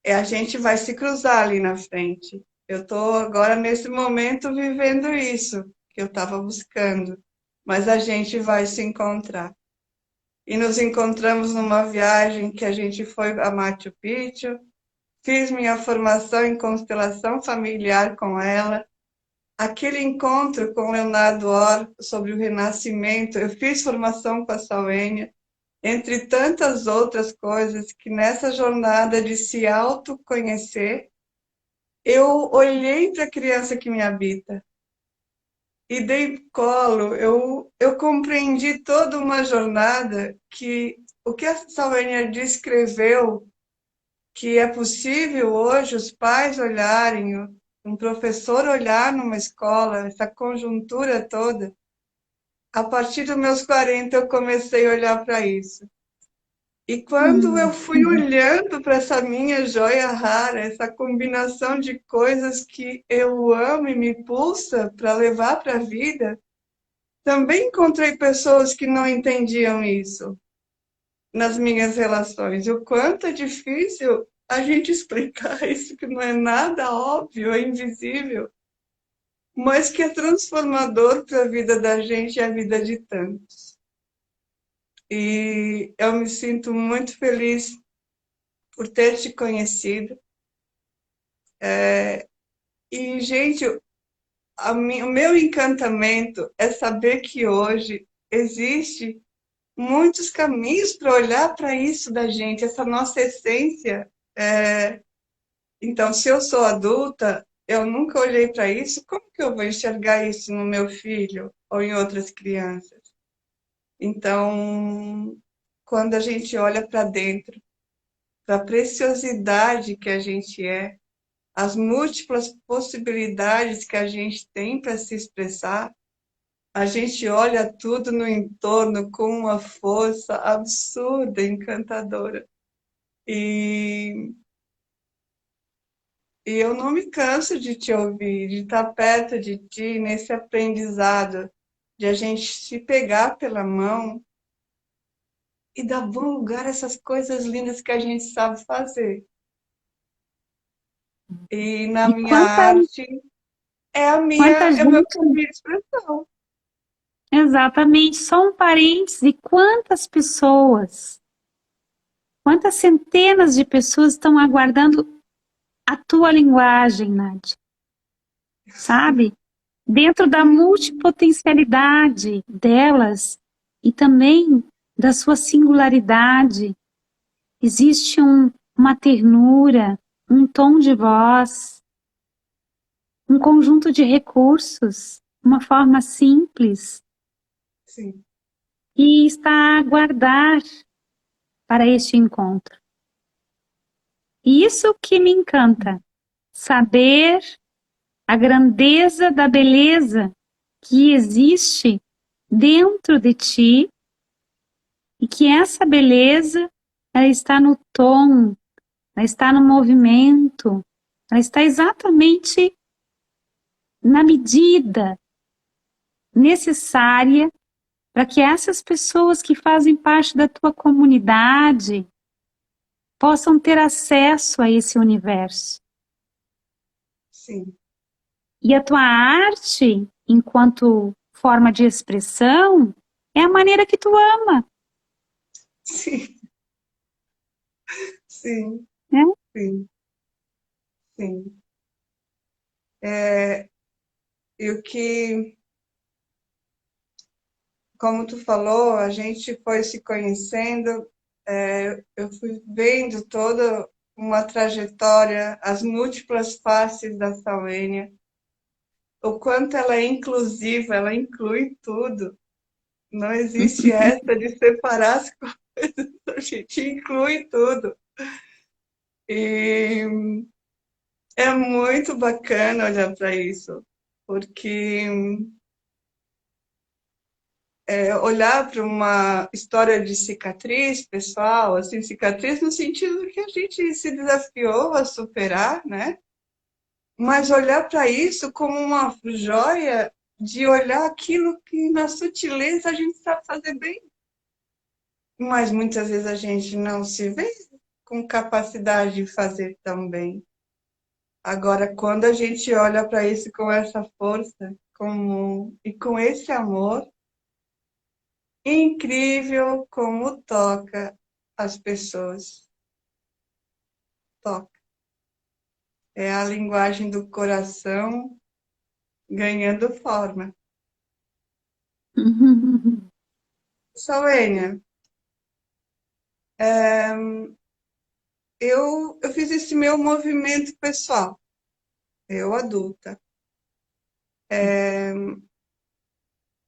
A: a gente vai se cruzar ali na frente. Eu estou agora, nesse momento, vivendo isso que eu estava buscando, mas a gente vai se encontrar. E nos encontramos numa viagem que a gente foi a Machu Picchu. Fiz minha formação em constelação familiar com ela. Aquele encontro com Leonardo Or sobre o renascimento, eu fiz formação com a Salênia, entre tantas outras coisas que nessa jornada de se autoconhecer, eu olhei para a criança que me habita e dei colo, eu compreendi toda uma jornada que o que a Salênia descreveu, que é possível hoje os pais olharem, um professor olhar numa escola, essa conjuntura toda. A partir dos meus 40 eu comecei a olhar para isso. E quando eu fui olhando para essa minha joia rara, essa combinação de coisas que eu amo e me pulsa para levar para a vida, também encontrei pessoas que não entendiam isso nas minhas relações. O quanto é difícil a gente explicar isso, que não é nada óbvio, é invisível, mas que é transformador para a vida da gente e a vida de tantos. E eu me sinto muito feliz por ter te conhecido. E, gente, o meu encantamento é saber que hoje existe muitos caminhos para olhar para isso da gente, essa nossa essência. Então, se eu sou adulta, eu nunca olhei para isso, como que eu vou enxergar isso no meu filho ou em outras crianças? Então, quando a gente olha para dentro, para a preciosidade que a gente as múltiplas possibilidades que a gente tem para se expressar, a gente olha tudo no entorno com uma força absurda, encantadora. E E eu não me canso de te ouvir, de estar perto de ti nesse aprendizado, de a gente se pegar pela mão e dar bom lugar a essas coisas lindas que a gente sabe fazer. E na
B: E
A: minha arte
B: quanta
A: é o meu
B: gente,
A: caminho de expressão.
B: exatamente, só um parêntese, quantas centenas de pessoas estão aguardando a tua linguagem, Nádia, sabe? Dentro da multipotencialidade delas e também da sua singularidade, existe uma ternura, um tom de voz, um conjunto de recursos, uma forma simples
A: Sim,
B: e está a aguardar para este encontro. E isso que me encanta, saber a grandeza da beleza que existe dentro de ti e que essa beleza ela está no tom, ela está no movimento, ela está exatamente na medida necessária para que essas pessoas que fazem parte da tua comunidade possam ter acesso a esse universo.
A: sim,
B: E a tua arte, enquanto forma de expressão, é a maneira que tu ama,
A: sim, sim,
B: né?
A: sim, sim. E o que, como tu falou, a gente foi se conhecendo, eu fui vendo toda uma trajetória, as múltiplas faces da Salênia, o quanto ela é inclusiva, ela inclui tudo. Não existe essa de separar as coisas, a gente inclui tudo. E é muito bacana olhar para isso, porque olhar para uma história de cicatriz pessoal, assim, cicatriz no sentido que a gente se desafiou a superar, né? Mas olhar para isso como uma joia de olhar aquilo que na sutileza a gente sabe fazer bem, mas muitas vezes a gente não se vê com capacidade de fazer tão bem. Agora, quando a gente olha para isso com essa força e com esse amor, incrível como toca as pessoas. Toca. É a linguagem do coração ganhando forma. Salênia, eu fiz esse meu movimento pessoal, eu adulta.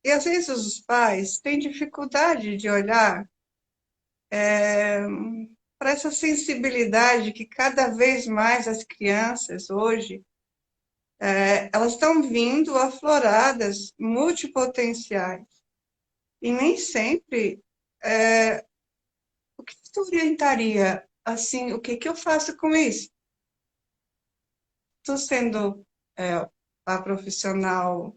A: E às vezes os pais têm dificuldade de olhar para essa sensibilidade que cada vez mais as crianças hoje elas estão vindo afloradas, multipotenciais. E nem sempre o que tu orientaria assim, o que que eu faço com isso? Tu sendo a profissional,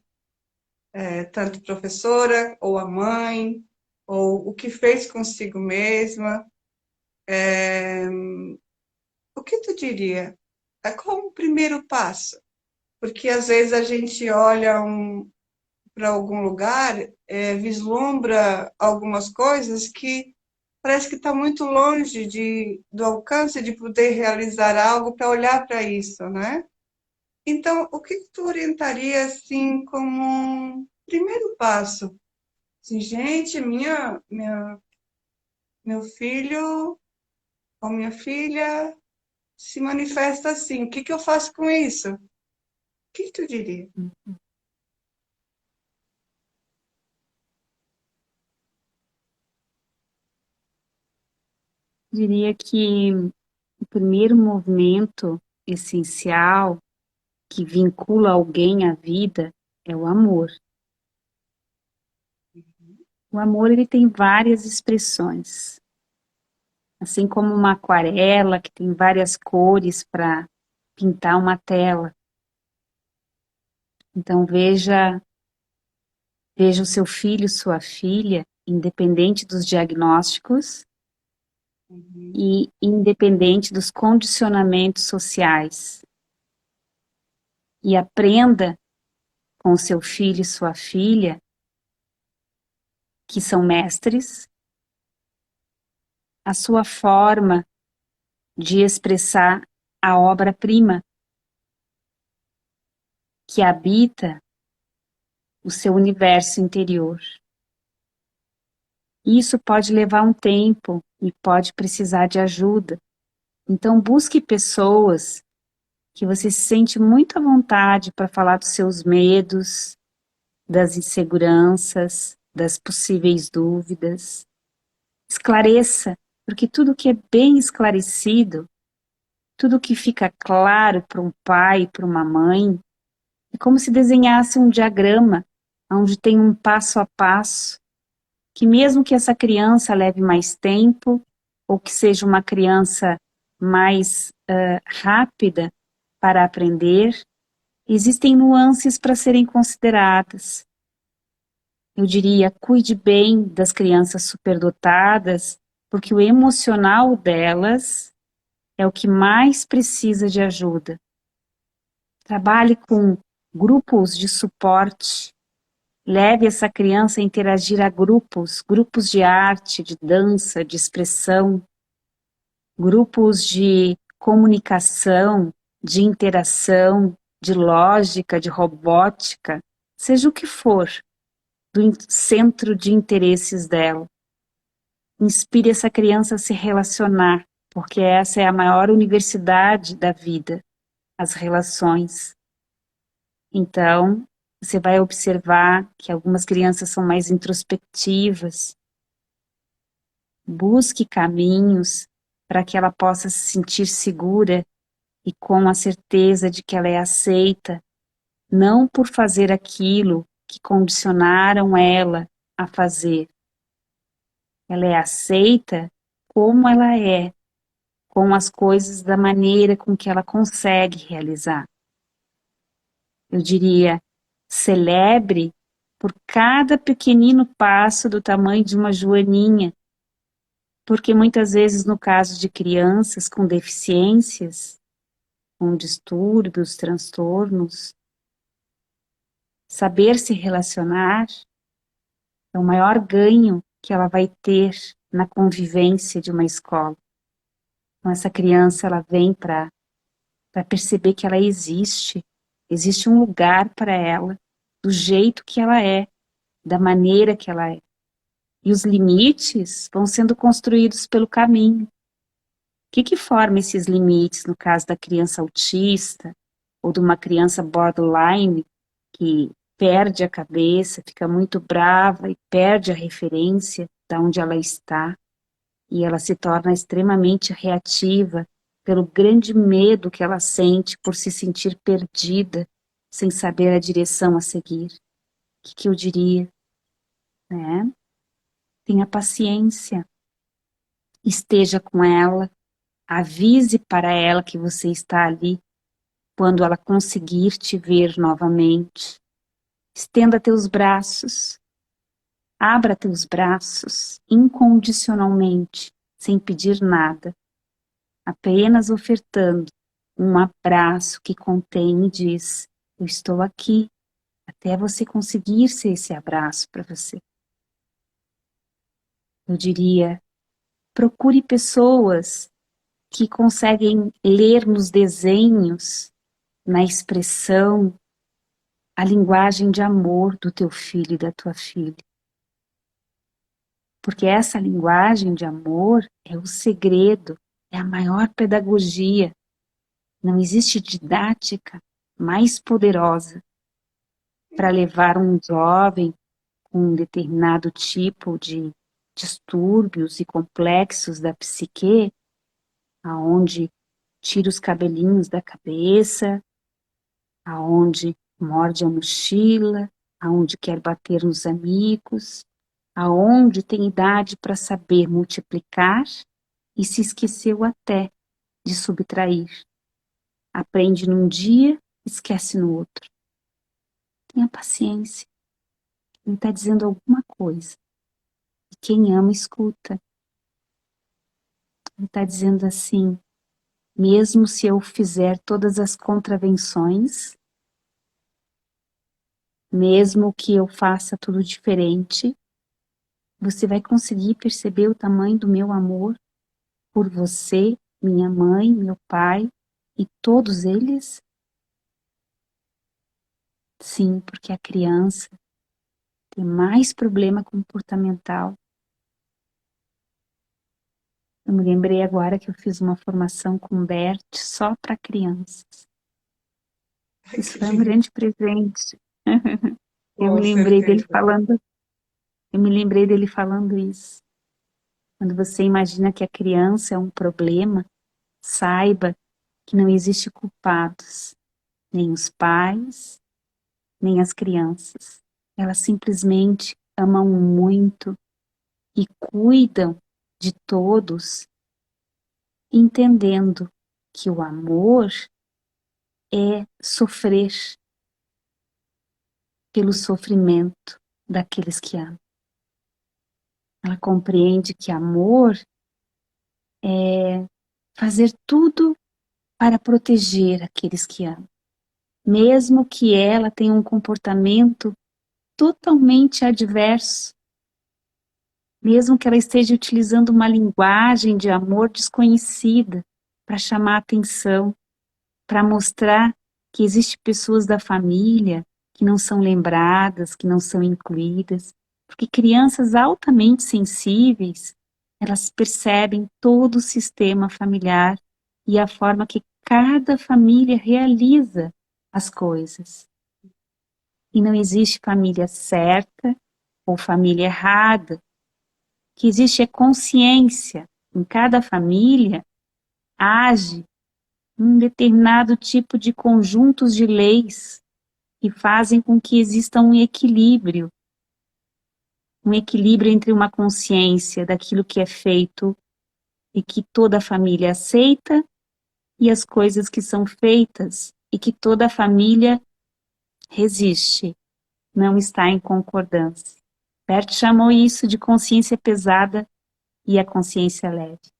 A: tanto professora ou a mãe, ou o que fez consigo mesma, o que tu diria? Qual o primeiro passo? Porque às vezes a gente olha para algum lugar, vislumbra algumas coisas que parece que está muito longe do alcance de poder realizar algo para olhar para isso, né? Então, o que tu orientaria assim como um primeiro passo? Assim, gente, meu filho ou minha filha se manifesta assim, o que que eu faço com isso? O que tu diria?
B: Diria que o primeiro movimento essencial que vincula alguém à vida é o amor. O amor ele tem várias expressões, assim como uma aquarela que tem várias cores para pintar uma tela. Então veja o seu filho, sua filha, independente dos diagnósticos
A: Uhum.
B: e independente dos condicionamentos sociais. E aprenda com o seu filho e sua filha, que são mestres, a sua forma de expressar a obra-prima que habita o seu universo interior. Isso pode levar um tempo e pode precisar de ajuda. Então busque pessoas que você se sente muito à vontade para falar dos seus medos, das inseguranças, das possíveis dúvidas. Esclareça, porque tudo que é bem esclarecido, tudo que fica claro para um pai, para uma mãe, é como se desenhasse um diagrama, onde tem um passo a passo, que mesmo que essa criança leve mais tempo, ou que seja uma criança mais rápida para aprender, existem nuances para serem consideradas. Eu diria, cuide bem das crianças superdotadas, porque o emocional delas é o que mais precisa de ajuda. Trabalhe com grupos de suporte. Leve essa criança a interagir a grupos de arte, de dança, de expressão, grupos de comunicação, de interação, de lógica, de robótica, seja o que for, do centro de interesses dela. Inspire essa criança a se relacionar, porque essa é a maior universidade da vida, as relações. Então, você vai observar que algumas crianças são mais introspectivas. Busque caminhos para que ela possa se sentir segura e com a certeza de que ela é aceita, não por fazer aquilo que condicionaram ela a fazer. Ela é aceita como ela é, com as coisas da maneira com que ela consegue realizar. Eu diria, celebre por cada pequenino passo do tamanho de uma joaninha, porque muitas vezes no caso de crianças com deficiências, com distúrbios, transtornos, saber se relacionar é o maior ganho que ela vai ter na convivência de uma escola. Então essa criança ela vem para perceber que ela existe um lugar para ela, do jeito que ela é, da maneira que ela é. E os limites vão sendo construídos pelo caminho. O que forma esses limites no caso da criança autista ou de uma criança borderline que perde a cabeça, fica muito brava e perde a referência de onde ela está e ela se torna extremamente reativa pelo grande medo que ela sente por se sentir perdida, sem saber a direção a seguir. O que eu diria? Né? Tenha paciência, esteja com ela, avise para ela que você está ali quando ela conseguir te ver novamente. Estenda teus braços, abra teus braços incondicionalmente, sem pedir nada, apenas ofertando um abraço que contém e diz: eu estou aqui, até você conseguir ser esse abraço para você. Eu diria, procure pessoas que conseguem ler nos desenhos, na expressão, a linguagem de amor do teu filho e da tua filha. Porque essa linguagem de amor é o segredo, é a maior pedagogia. Não existe didática mais poderosa para levar um jovem com um determinado tipo de distúrbios e complexos da psique, aonde tira os cabelinhos da cabeça, aonde morde a mochila, aonde quer bater nos amigos, aonde tem idade para saber multiplicar e se esqueceu até de subtrair. aprende num dia, esquece no outro. Tenha paciência. Ele está dizendo alguma coisa. E quem ama, escuta. Ele está dizendo assim, mesmo se eu fizer todas as contravenções, mesmo que eu faça tudo diferente, você vai conseguir perceber o tamanho do meu amor por você, minha mãe, meu pai e todos eles? Sim, porque a criança tem mais problema comportamental. Eu me lembrei agora que eu fiz uma formação com Bert só para crianças. Isso
A: Que
B: foi um
A: lindo.
B: grande presente. Eu me
A: Com
B: lembrei dele
A: certeza.
B: falando, eu me lembrei dele falando isso. Quando você imagina que a criança é um problema, saiba que não existe culpados, nem os pais, nem as crianças. Elas simplesmente amam muito e cuidam de todos, entendendo que o amor é sofrer pelo sofrimento daqueles que amam. Ela compreende que amor é fazer tudo para proteger aqueles que amam, mesmo que ela tenha um comportamento totalmente adverso, mesmo que ela esteja utilizando uma linguagem de amor desconhecida para chamar atenção, para mostrar que existem pessoas da família que não são lembradas, que não são incluídas, porque crianças altamente sensíveis, elas percebem todo o sistema familiar e a forma que cada família realiza as coisas. E não existe família certa ou família errada. O que existe é consciência. Em cada família age um determinado tipo de conjuntos de leis que fazem com que exista um equilíbrio entre uma consciência daquilo que é feito e que toda a família aceita e as coisas que são feitas e que toda a família resiste, não está em concordância. Bert chamou isso de consciência pesada e a consciência leve.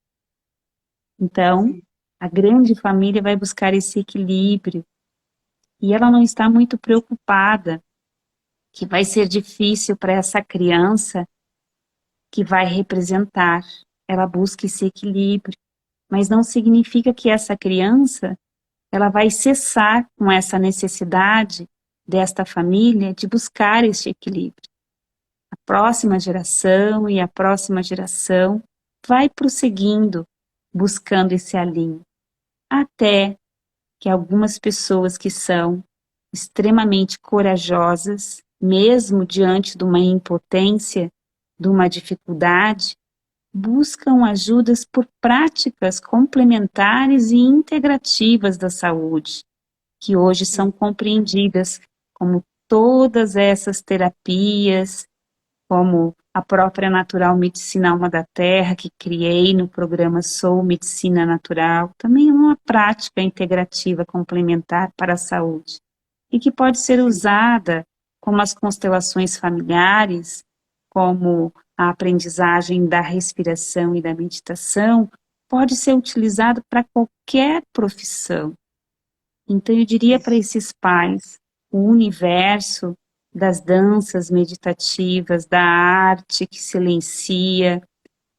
B: Então,
A: Sim.
B: a grande família vai buscar esse equilíbrio e ela não está muito preocupada que vai ser difícil para essa criança que vai representar. Ela busca esse equilíbrio, mas não significa que essa criança ela vai cessar com essa necessidade desta família de buscar esse equilíbrio. A próxima geração e a próxima geração vai prosseguindo buscando esse alinho, até que algumas pessoas que são extremamente corajosas, mesmo diante de uma impotência, de uma dificuldade, buscam ajudas por práticas complementares e integrativas da saúde, que hoje são compreendidas como todas essas terapias, como a própria Natural Medicina Alma da Terra, que criei no programa Sou Medicina Natural, também é uma prática integrativa complementar para a saúde, e que pode ser usada como as constelações familiares, como a aprendizagem da respiração e da meditação, pode ser utilizado para qualquer profissão. Então eu diria para esses pais, o universo das danças meditativas, da arte que silencia,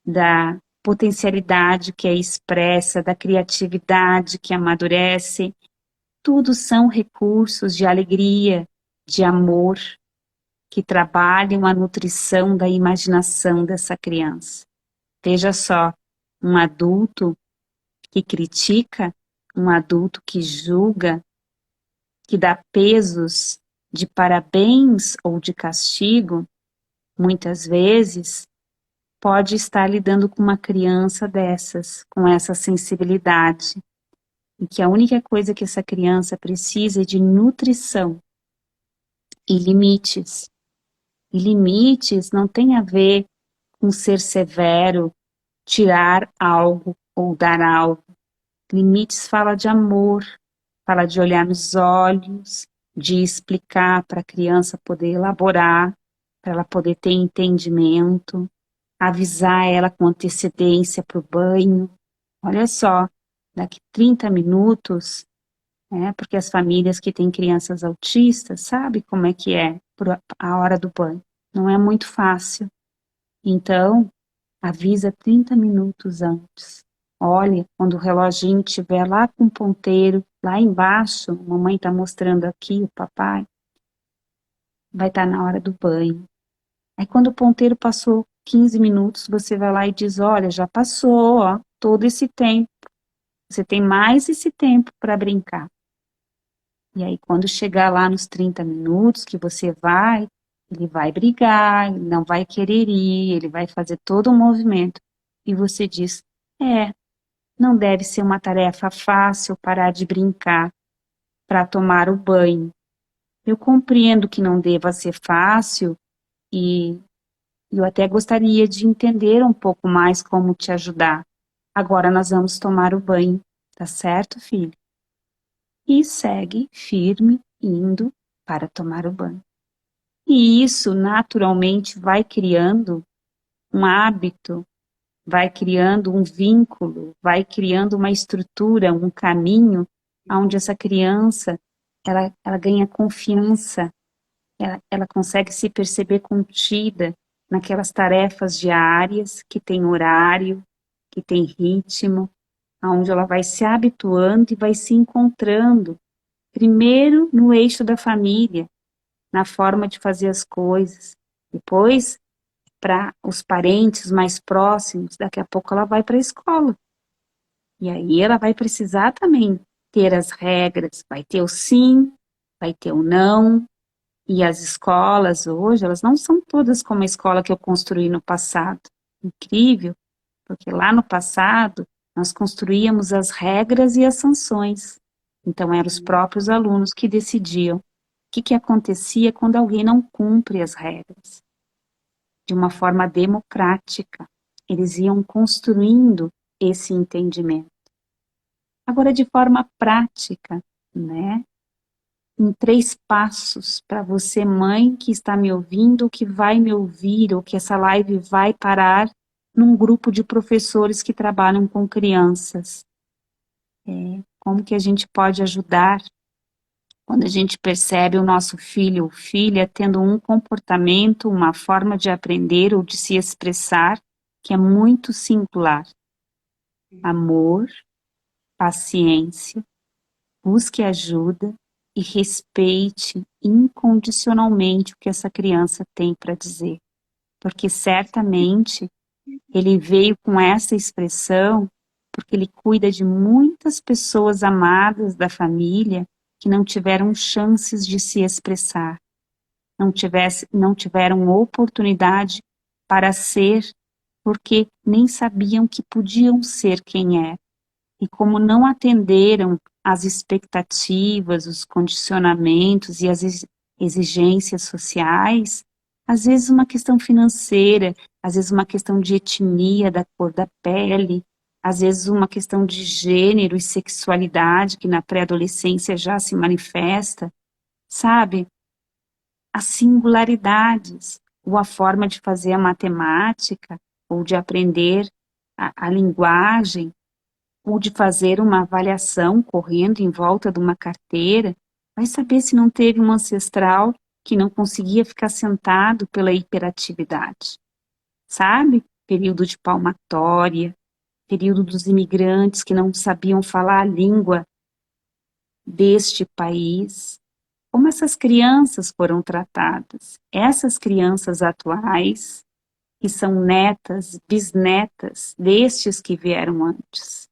B: da potencialidade que é expressa, da criatividade que amadurece, tudo são recursos de alegria, de amor, que trabalham a nutrição da imaginação dessa criança. Veja só, um adulto que critica, um adulto que julga, que dá pesos de parabéns ou de castigo, muitas vezes pode estar lidando com uma criança dessas, com essa sensibilidade, e que a única coisa que essa criança precisa é de nutrição e limites. E limites não tem a ver com ser severo, tirar algo ou dar algo. Limites fala de amor, Fala de olhar nos olhos, de explicar para a criança poder elaborar, para ela poder ter entendimento, avisar ela com antecedência para o banho. Olha só, daqui 30 minutos, porque as famílias que têm crianças autistas sabem como é que é a hora do banho. Não é muito fácil. Então, avisa 30 minutos antes. Olha, quando o reloginho estiver lá com o ponteiro, lá embaixo, a mamãe está mostrando aqui, o papai, vai estar na hora do banho. Aí quando o ponteiro passou 15 minutos, você vai lá e diz, olha, já passou, ó, todo esse tempo. Você tem mais esse tempo para brincar. E aí quando chegar lá nos 30 minutos que você vai, ele vai brigar, ele não vai querer ir, ele vai fazer todo um movimento. E você diz, não deve ser uma tarefa fácil parar de brincar para tomar o banho. Eu compreendo que não deva ser fácil e eu até gostaria de entender um pouco mais como te ajudar. Agora nós vamos tomar o banho, tá certo, filho? E segue firme indo para tomar o banho. E isso naturalmente vai criando um hábito, vai criando um vínculo, vai criando uma estrutura, um caminho onde essa criança ela ganha confiança, ela consegue se perceber contida naquelas tarefas diárias que tem horário, que tem ritmo, onde ela vai se habituando e vai se encontrando, primeiro no eixo da família, na forma de fazer as coisas, depois para os parentes mais próximos, daqui a pouco ela vai para a escola. E aí ela vai precisar também ter as regras, vai ter o sim, vai ter o não, e as escolas hoje, elas não são todas como a escola que eu construí no passado. Incrível, porque lá no passado nós construíamos as regras e as sanções. Então eram os próprios alunos que decidiam o que acontecia quando alguém não cumpre as regras. De uma forma democrática, eles iam construindo esse entendimento. Agora, de forma prática, né? Em 3 passos para você, mãe, que está me ouvindo, que vai me ouvir, ou que essa live vai parar num grupo de professores que trabalham com crianças. Como que a gente pode ajudar quando a gente percebe o nosso filho ou filha tendo um comportamento, uma forma de aprender ou de se expressar que é muito singular. Amor, paciência, busque ajuda e respeite incondicionalmente o que essa criança tem para dizer. Porque certamente ele veio com essa expressão porque ele cuida de muitas pessoas amadas da família que não tiveram chances de se expressar, não tiveram oportunidade para ser, porque nem sabiam que podiam ser quem é. E como não atenderam às expectativas, os condicionamentos e as exigências sociais, às vezes uma questão financeira, às vezes uma questão de etnia, da cor da pele, às vezes uma questão de gênero e sexualidade que na pré-adolescência já se manifesta, sabe? As singularidades, ou a forma de fazer a matemática, ou de aprender a linguagem, ou de fazer uma avaliação correndo em volta de uma carteira, vai saber se não teve um ancestral que não conseguia ficar sentado pela hiperatividade. Sabe? Período de palmatória, período dos imigrantes que não sabiam falar a língua deste país. Como essas crianças foram tratadas? Essas crianças atuais, que são netas, bisnetas destes que vieram antes.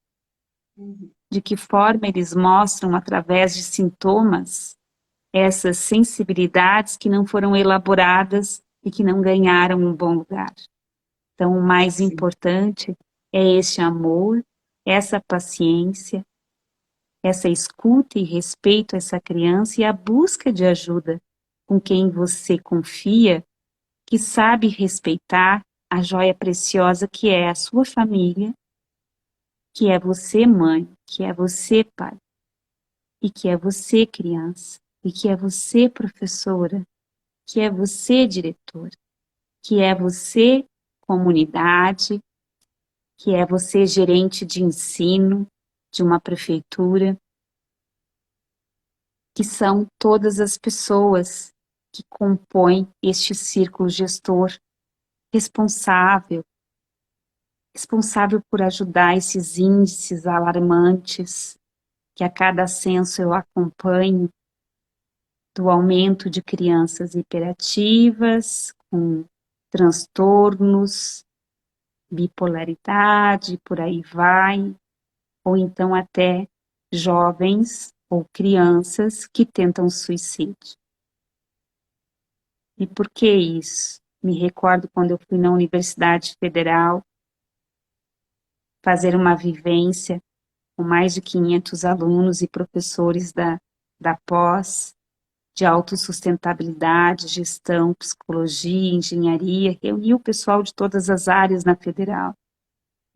B: De que forma eles mostram, através de sintomas, essas sensibilidades que não foram elaboradas e que não ganharam um bom lugar. Então, o mais importante é esse amor, essa paciência, essa escuta e respeito a essa criança e a busca de ajuda com quem você confia, que sabe respeitar a joia preciosa que é a sua família, que é você, mãe, que é você, pai. e que é você, criança, e que é você, professora, que é você, diretor, que é você, comunidade, que é você, gerente de ensino de uma prefeitura, que são todas as pessoas que compõem este círculo gestor responsável, responsável por ajudar esses índices alarmantes que a cada censo eu acompanho, do aumento de crianças hiperativas, com transtornos, bipolaridade, por aí vai, ou então até jovens ou crianças que tentam suicídio. E por que isso? Me recordo quando eu fui na Universidade Federal fazer uma vivência com mais de 500 alunos e professores da pós, de autossustentabilidade, gestão, psicologia, engenharia, reuni o pessoal de todas as áreas na Federal.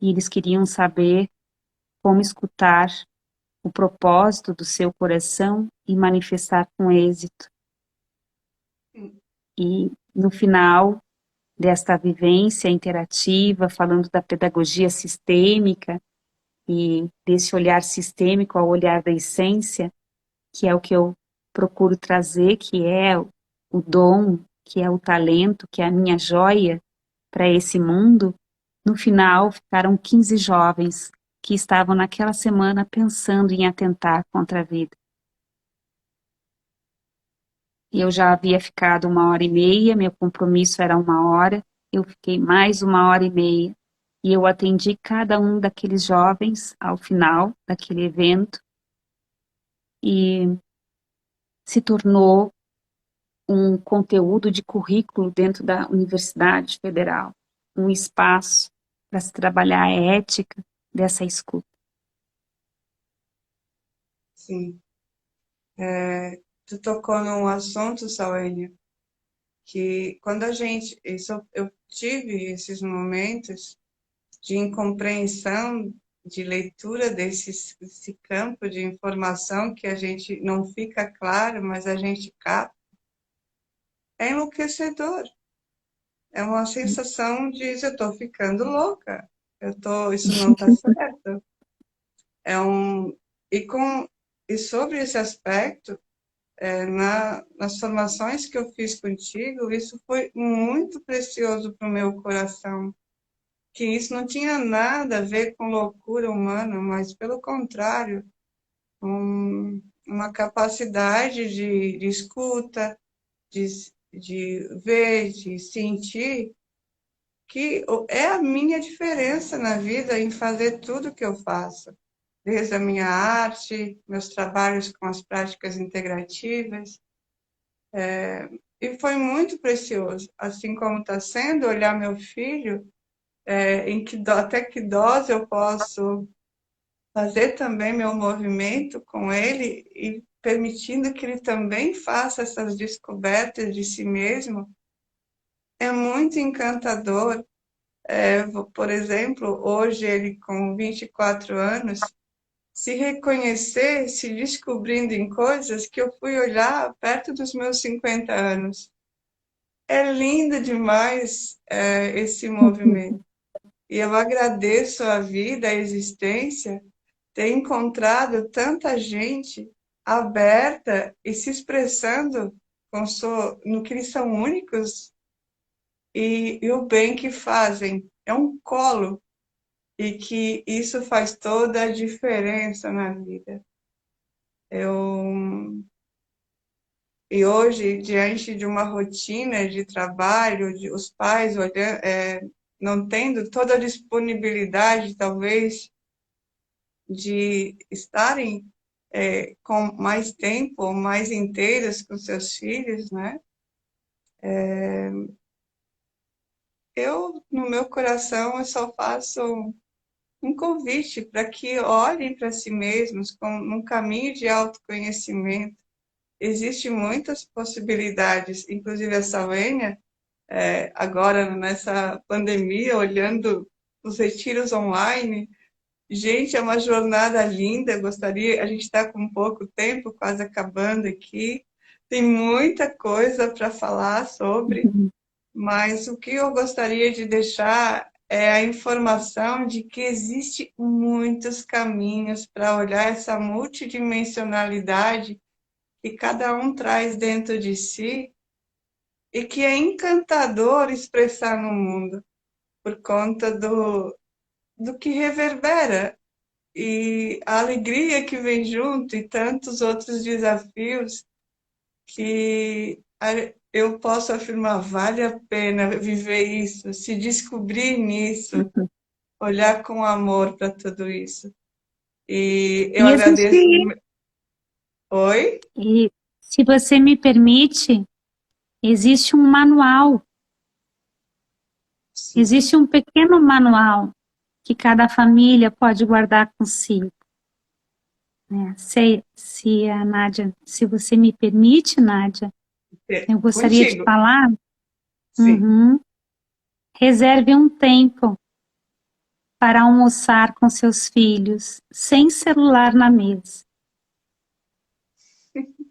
B: E eles queriam saber como escutar o propósito do seu coração e manifestar com êxito. E no final desta vivência interativa, falando da pedagogia sistêmica e desse olhar sistêmico ao olhar da essência, que é o que eu procuro trazer, que é o dom, que é o talento, que é a minha joia para esse mundo. No final, ficaram 15 jovens que estavam naquela semana pensando em atentar contra a vida. E eu já havia ficado 1h30, meu compromisso era 1 hora, eu fiquei mais 1h30 e eu atendi cada um daqueles jovens ao final daquele evento e se tornou um conteúdo de currículo dentro da Universidade Federal, um espaço para se trabalhar a ética dessa escuta.
A: Sim. Tu tocou num assunto, Saúde, que quando a gente, eu tive esses momentos de incompreensão, de leitura desse campo de informação que a gente não fica claro, mas a gente capta, é enlouquecedor. É uma sensação de eu estou ficando louca, isso não está certo. É um e com e sobre esse aspecto, nas formações que eu fiz contigo, isso foi muito precioso para o meu coração, que isso não tinha nada a ver com loucura humana, mas pelo contrário, uma capacidade de escuta, de, de ver, de sentir, que é a minha diferença na vida em fazer tudo que eu faço, desde a minha arte, meus trabalhos com as práticas integrativas, e foi muito precioso, assim como está sendo olhar meu filho, até que dose eu posso fazer também meu movimento com ele e permitindo que ele também faça essas descobertas de si mesmo, é muito encantador. Por exemplo, hoje ele com 24 anos, se reconhecer, se descobrindo em coisas que eu fui olhar perto dos meus 50 anos. É lindo demais, esse movimento. E eu agradeço a vida, a existência, ter encontrado tanta gente aberta e se expressando no que eles são únicos e o bem que fazem. É um colo e que isso faz toda a diferença na vida. E hoje, diante de uma rotina de trabalho, os pais olhando, não tendo toda a disponibilidade, talvez, de estarem com mais tempo, mais inteiros com seus filhos, né? No meu coração, eu só faço um convite para que olhem para si mesmos como num caminho de autoconhecimento. Existem muitas possibilidades, inclusive a Salênia, agora nessa pandemia, olhando os retiros online, Gente, é uma jornada linda. Gostaria, a gente está com pouco tempo, quase acabando aqui. Tem muita coisa para falar sobre,
B: Uhum.
A: mas o que eu gostaria de deixar é a informação de que existe muitos caminhos para olhar essa multidimensionalidade que cada um traz dentro de si e que é encantador expressar no mundo por conta do que reverbera e a alegria que vem junto e tantos outros desafios que eu posso afirmar, vale a pena viver isso, se descobrir nisso,
B: Uhum.
A: olhar com amor para tudo isso. E eu
B: E
A: agradeço.
B: existe,
A: Oi?
B: e, se você me permite, existe um manual,
A: Sim.
B: existe um pequeno manual que cada família pode guardar consigo, né? Se a Nádia, se você me permite, Nádia, eu gostaria de
A: Contigo.
B: falar,
A: Sim.
B: reserve um tempo para almoçar com seus filhos, sem celular na mesa.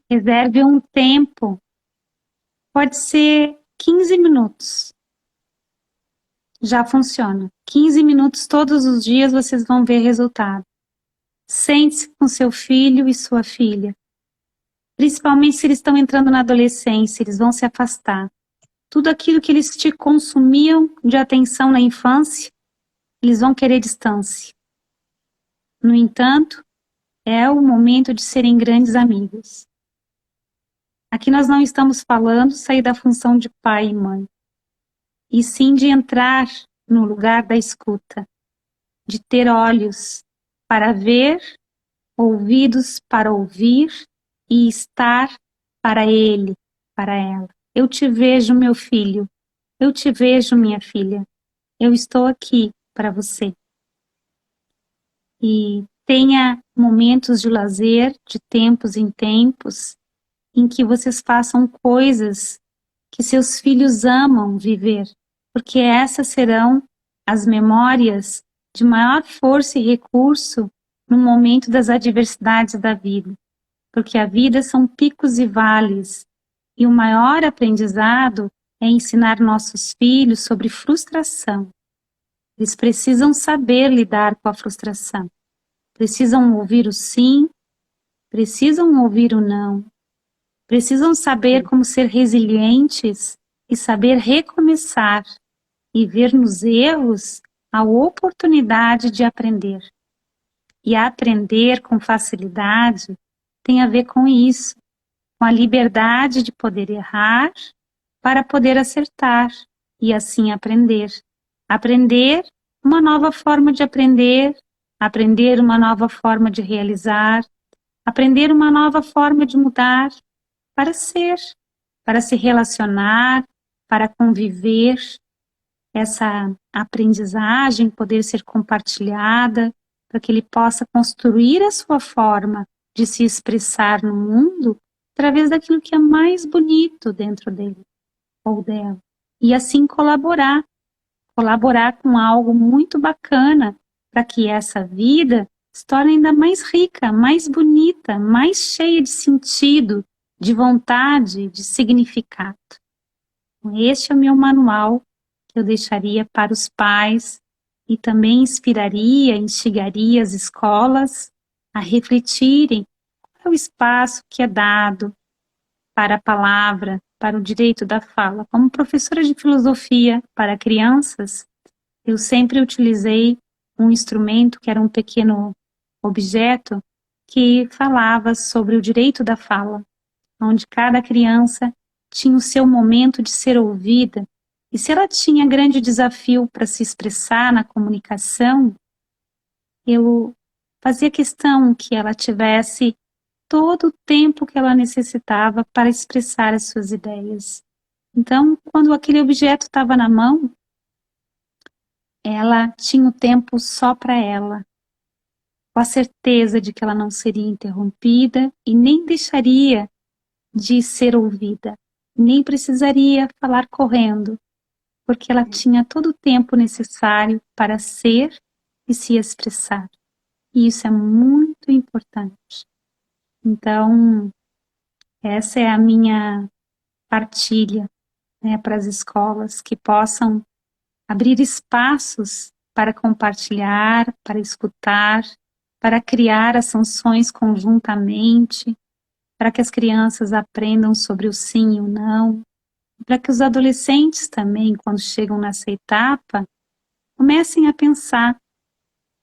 B: Reserve um tempo, pode ser 15 minutos, já funciona. 15 minutos todos os dias vocês vão ver resultado. Sente-se com seu filho e sua filha. Principalmente se eles estão entrando na adolescência, eles vão se afastar. Tudo aquilo que eles te consumiam de atenção na infância, eles vão querer distância. No entanto, é o momento de serem grandes amigos. Aqui nós não estamos falando sair da função de pai e mãe, e sim de entrar no lugar da escuta, de ter olhos para ver, ouvidos para ouvir e estar para ele, para ela. Eu te vejo, meu filho. Eu te vejo, minha filha. Eu estou aqui para você. E tenha momentos de lazer, de tempos em tempos, em que vocês façam coisas que seus filhos amam viver, porque essas serão as memórias de maior força e recurso no momento das adversidades da vida, porque a vida são picos e vales, e o maior aprendizado é ensinar nossos filhos sobre frustração. Eles precisam saber lidar com a frustração, precisam ouvir o sim, precisam ouvir o não, precisam saber como ser resilientes e saber recomeçar e ver nos erros a oportunidade de aprender. E aprender com facilidade tem a ver com isso, com a liberdade de poder errar para poder acertar e assim aprender. Aprender uma nova forma de aprender, aprender uma nova forma de realizar, aprender uma nova forma de mudar para ser, para se relacionar, para conviver, essa aprendizagem poder ser compartilhada, para que ele possa construir a sua forma de se expressar no mundo através daquilo que é mais bonito dentro dele ou dela. E assim colaborar com algo muito bacana para que essa vida se torne ainda mais rica, mais bonita, mais cheia de sentido, de vontade, de significado. Este é o meu manual que eu deixaria para os pais e também inspiraria, instigaria as escolas a refletirem qual é o espaço que é dado para a palavra, para o direito da fala. Como professora de filosofia para crianças, eu sempre utilizei um instrumento que era um pequeno objeto que falava sobre o direito da fala, onde cada criança tinha o seu momento de ser ouvida. E se ela tinha grande desafio para se expressar na comunicação, eu fazia questão que ela tivesse todo o tempo que ela necessitava para expressar as suas ideias. Então, quando aquele objeto estava na mão, ela tinha o tempo só para ela, com a certeza de que ela não seria interrompida e nem deixaria de ser ouvida, nem precisaria falar correndo, porque ela tinha todo o tempo necessário para ser e se expressar. E isso é muito importante. Então, essa é a minha partilha, né, para as escolas, que possam abrir espaços para compartilhar, para escutar, para criar as sanções conjuntamente, para que as crianças aprendam sobre o sim e o não, para que os adolescentes também, quando chegam nessa etapa, comecem a pensar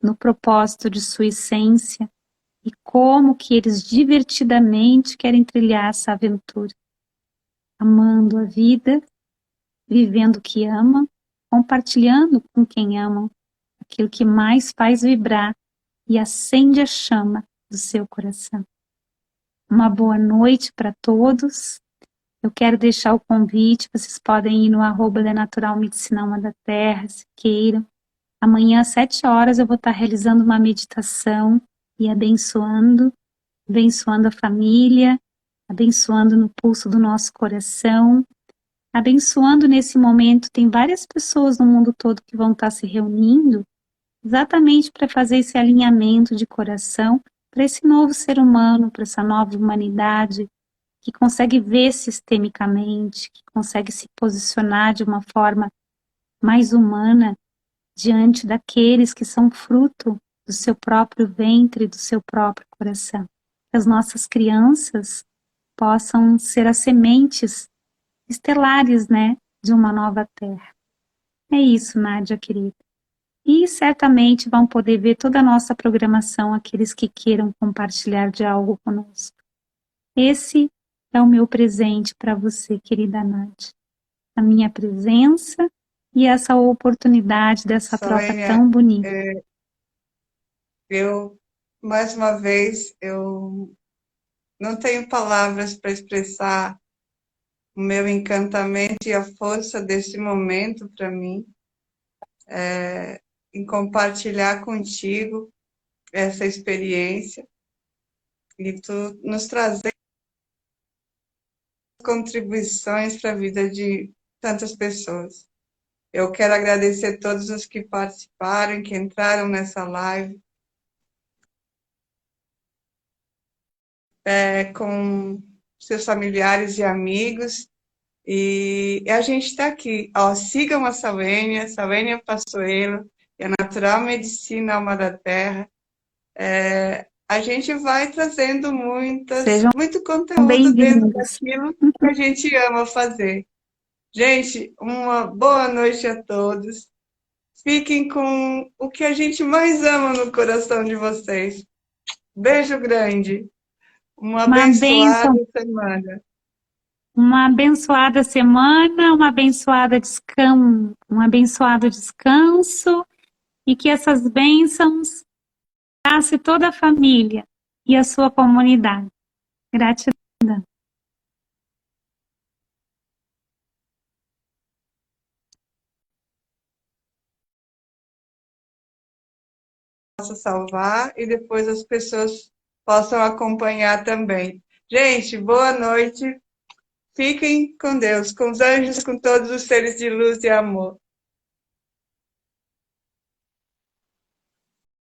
B: no propósito de sua essência e como que eles divertidamente querem trilhar essa aventura, amando a vida, vivendo o que amam, compartilhando com quem amam aquilo que mais faz vibrar e acende a chama do seu coração. Uma boa noite para todos. Eu quero deixar o convite, vocês podem ir no @ da Natural Medicina Alma da Terra, se queiram. Amanhã às 7 horas eu vou estar realizando uma meditação e abençoando a família, abençoando no pulso do nosso coração, abençoando nesse momento. Tem várias pessoas no mundo todo que vão estar se reunindo exatamente para fazer esse alinhamento de coração para esse novo ser humano, para essa nova humanidade, que consegue ver sistemicamente, que consegue se posicionar de uma forma mais humana diante daqueles que são fruto do seu próprio ventre, do seu próprio coração. Que as nossas crianças possam ser as sementes estelares, né, de uma nova terra. É isso, Nádia, querida. E certamente vão poder ver toda a nossa programação aqueles que queiram compartilhar de algo conosco. Esse é o meu presente para você, querida Nádia. A minha presença e essa oportunidade dessa troca
A: Salênia,
B: tão bonita.
A: mais uma vez, eu não tenho palavras para expressar o meu encantamento e a força desse momento para mim, em compartilhar contigo essa experiência e tu nos trazer contribuições para a vida de tantas pessoas. Eu quero agradecer a todos os que participaram, que entraram nessa live, com seus familiares e amigos. E a gente está aqui. Ó, sigam a Salênia Passoelo, e a Natural Medicina Alma da Terra. A gente vai trazendo
B: Sejam
A: muito conteúdo dentro
B: bem-vindos.
A: daquilo que a gente ama fazer. Gente, uma boa noite a todos. Fiquem com o que a gente mais ama no coração de vocês. Beijo grande. Uma
B: Uma
A: abençoada
B: bênção,
A: semana.
B: uma abençoada semana, um abençoado descanso e que essas bênçãos passe toda a família e a sua comunidade. Gratidão.
A: Possa salvar e depois as pessoas possam acompanhar também. Gente, boa noite. Fiquem com Deus, com os anjos, com todos os seres de luz e amor.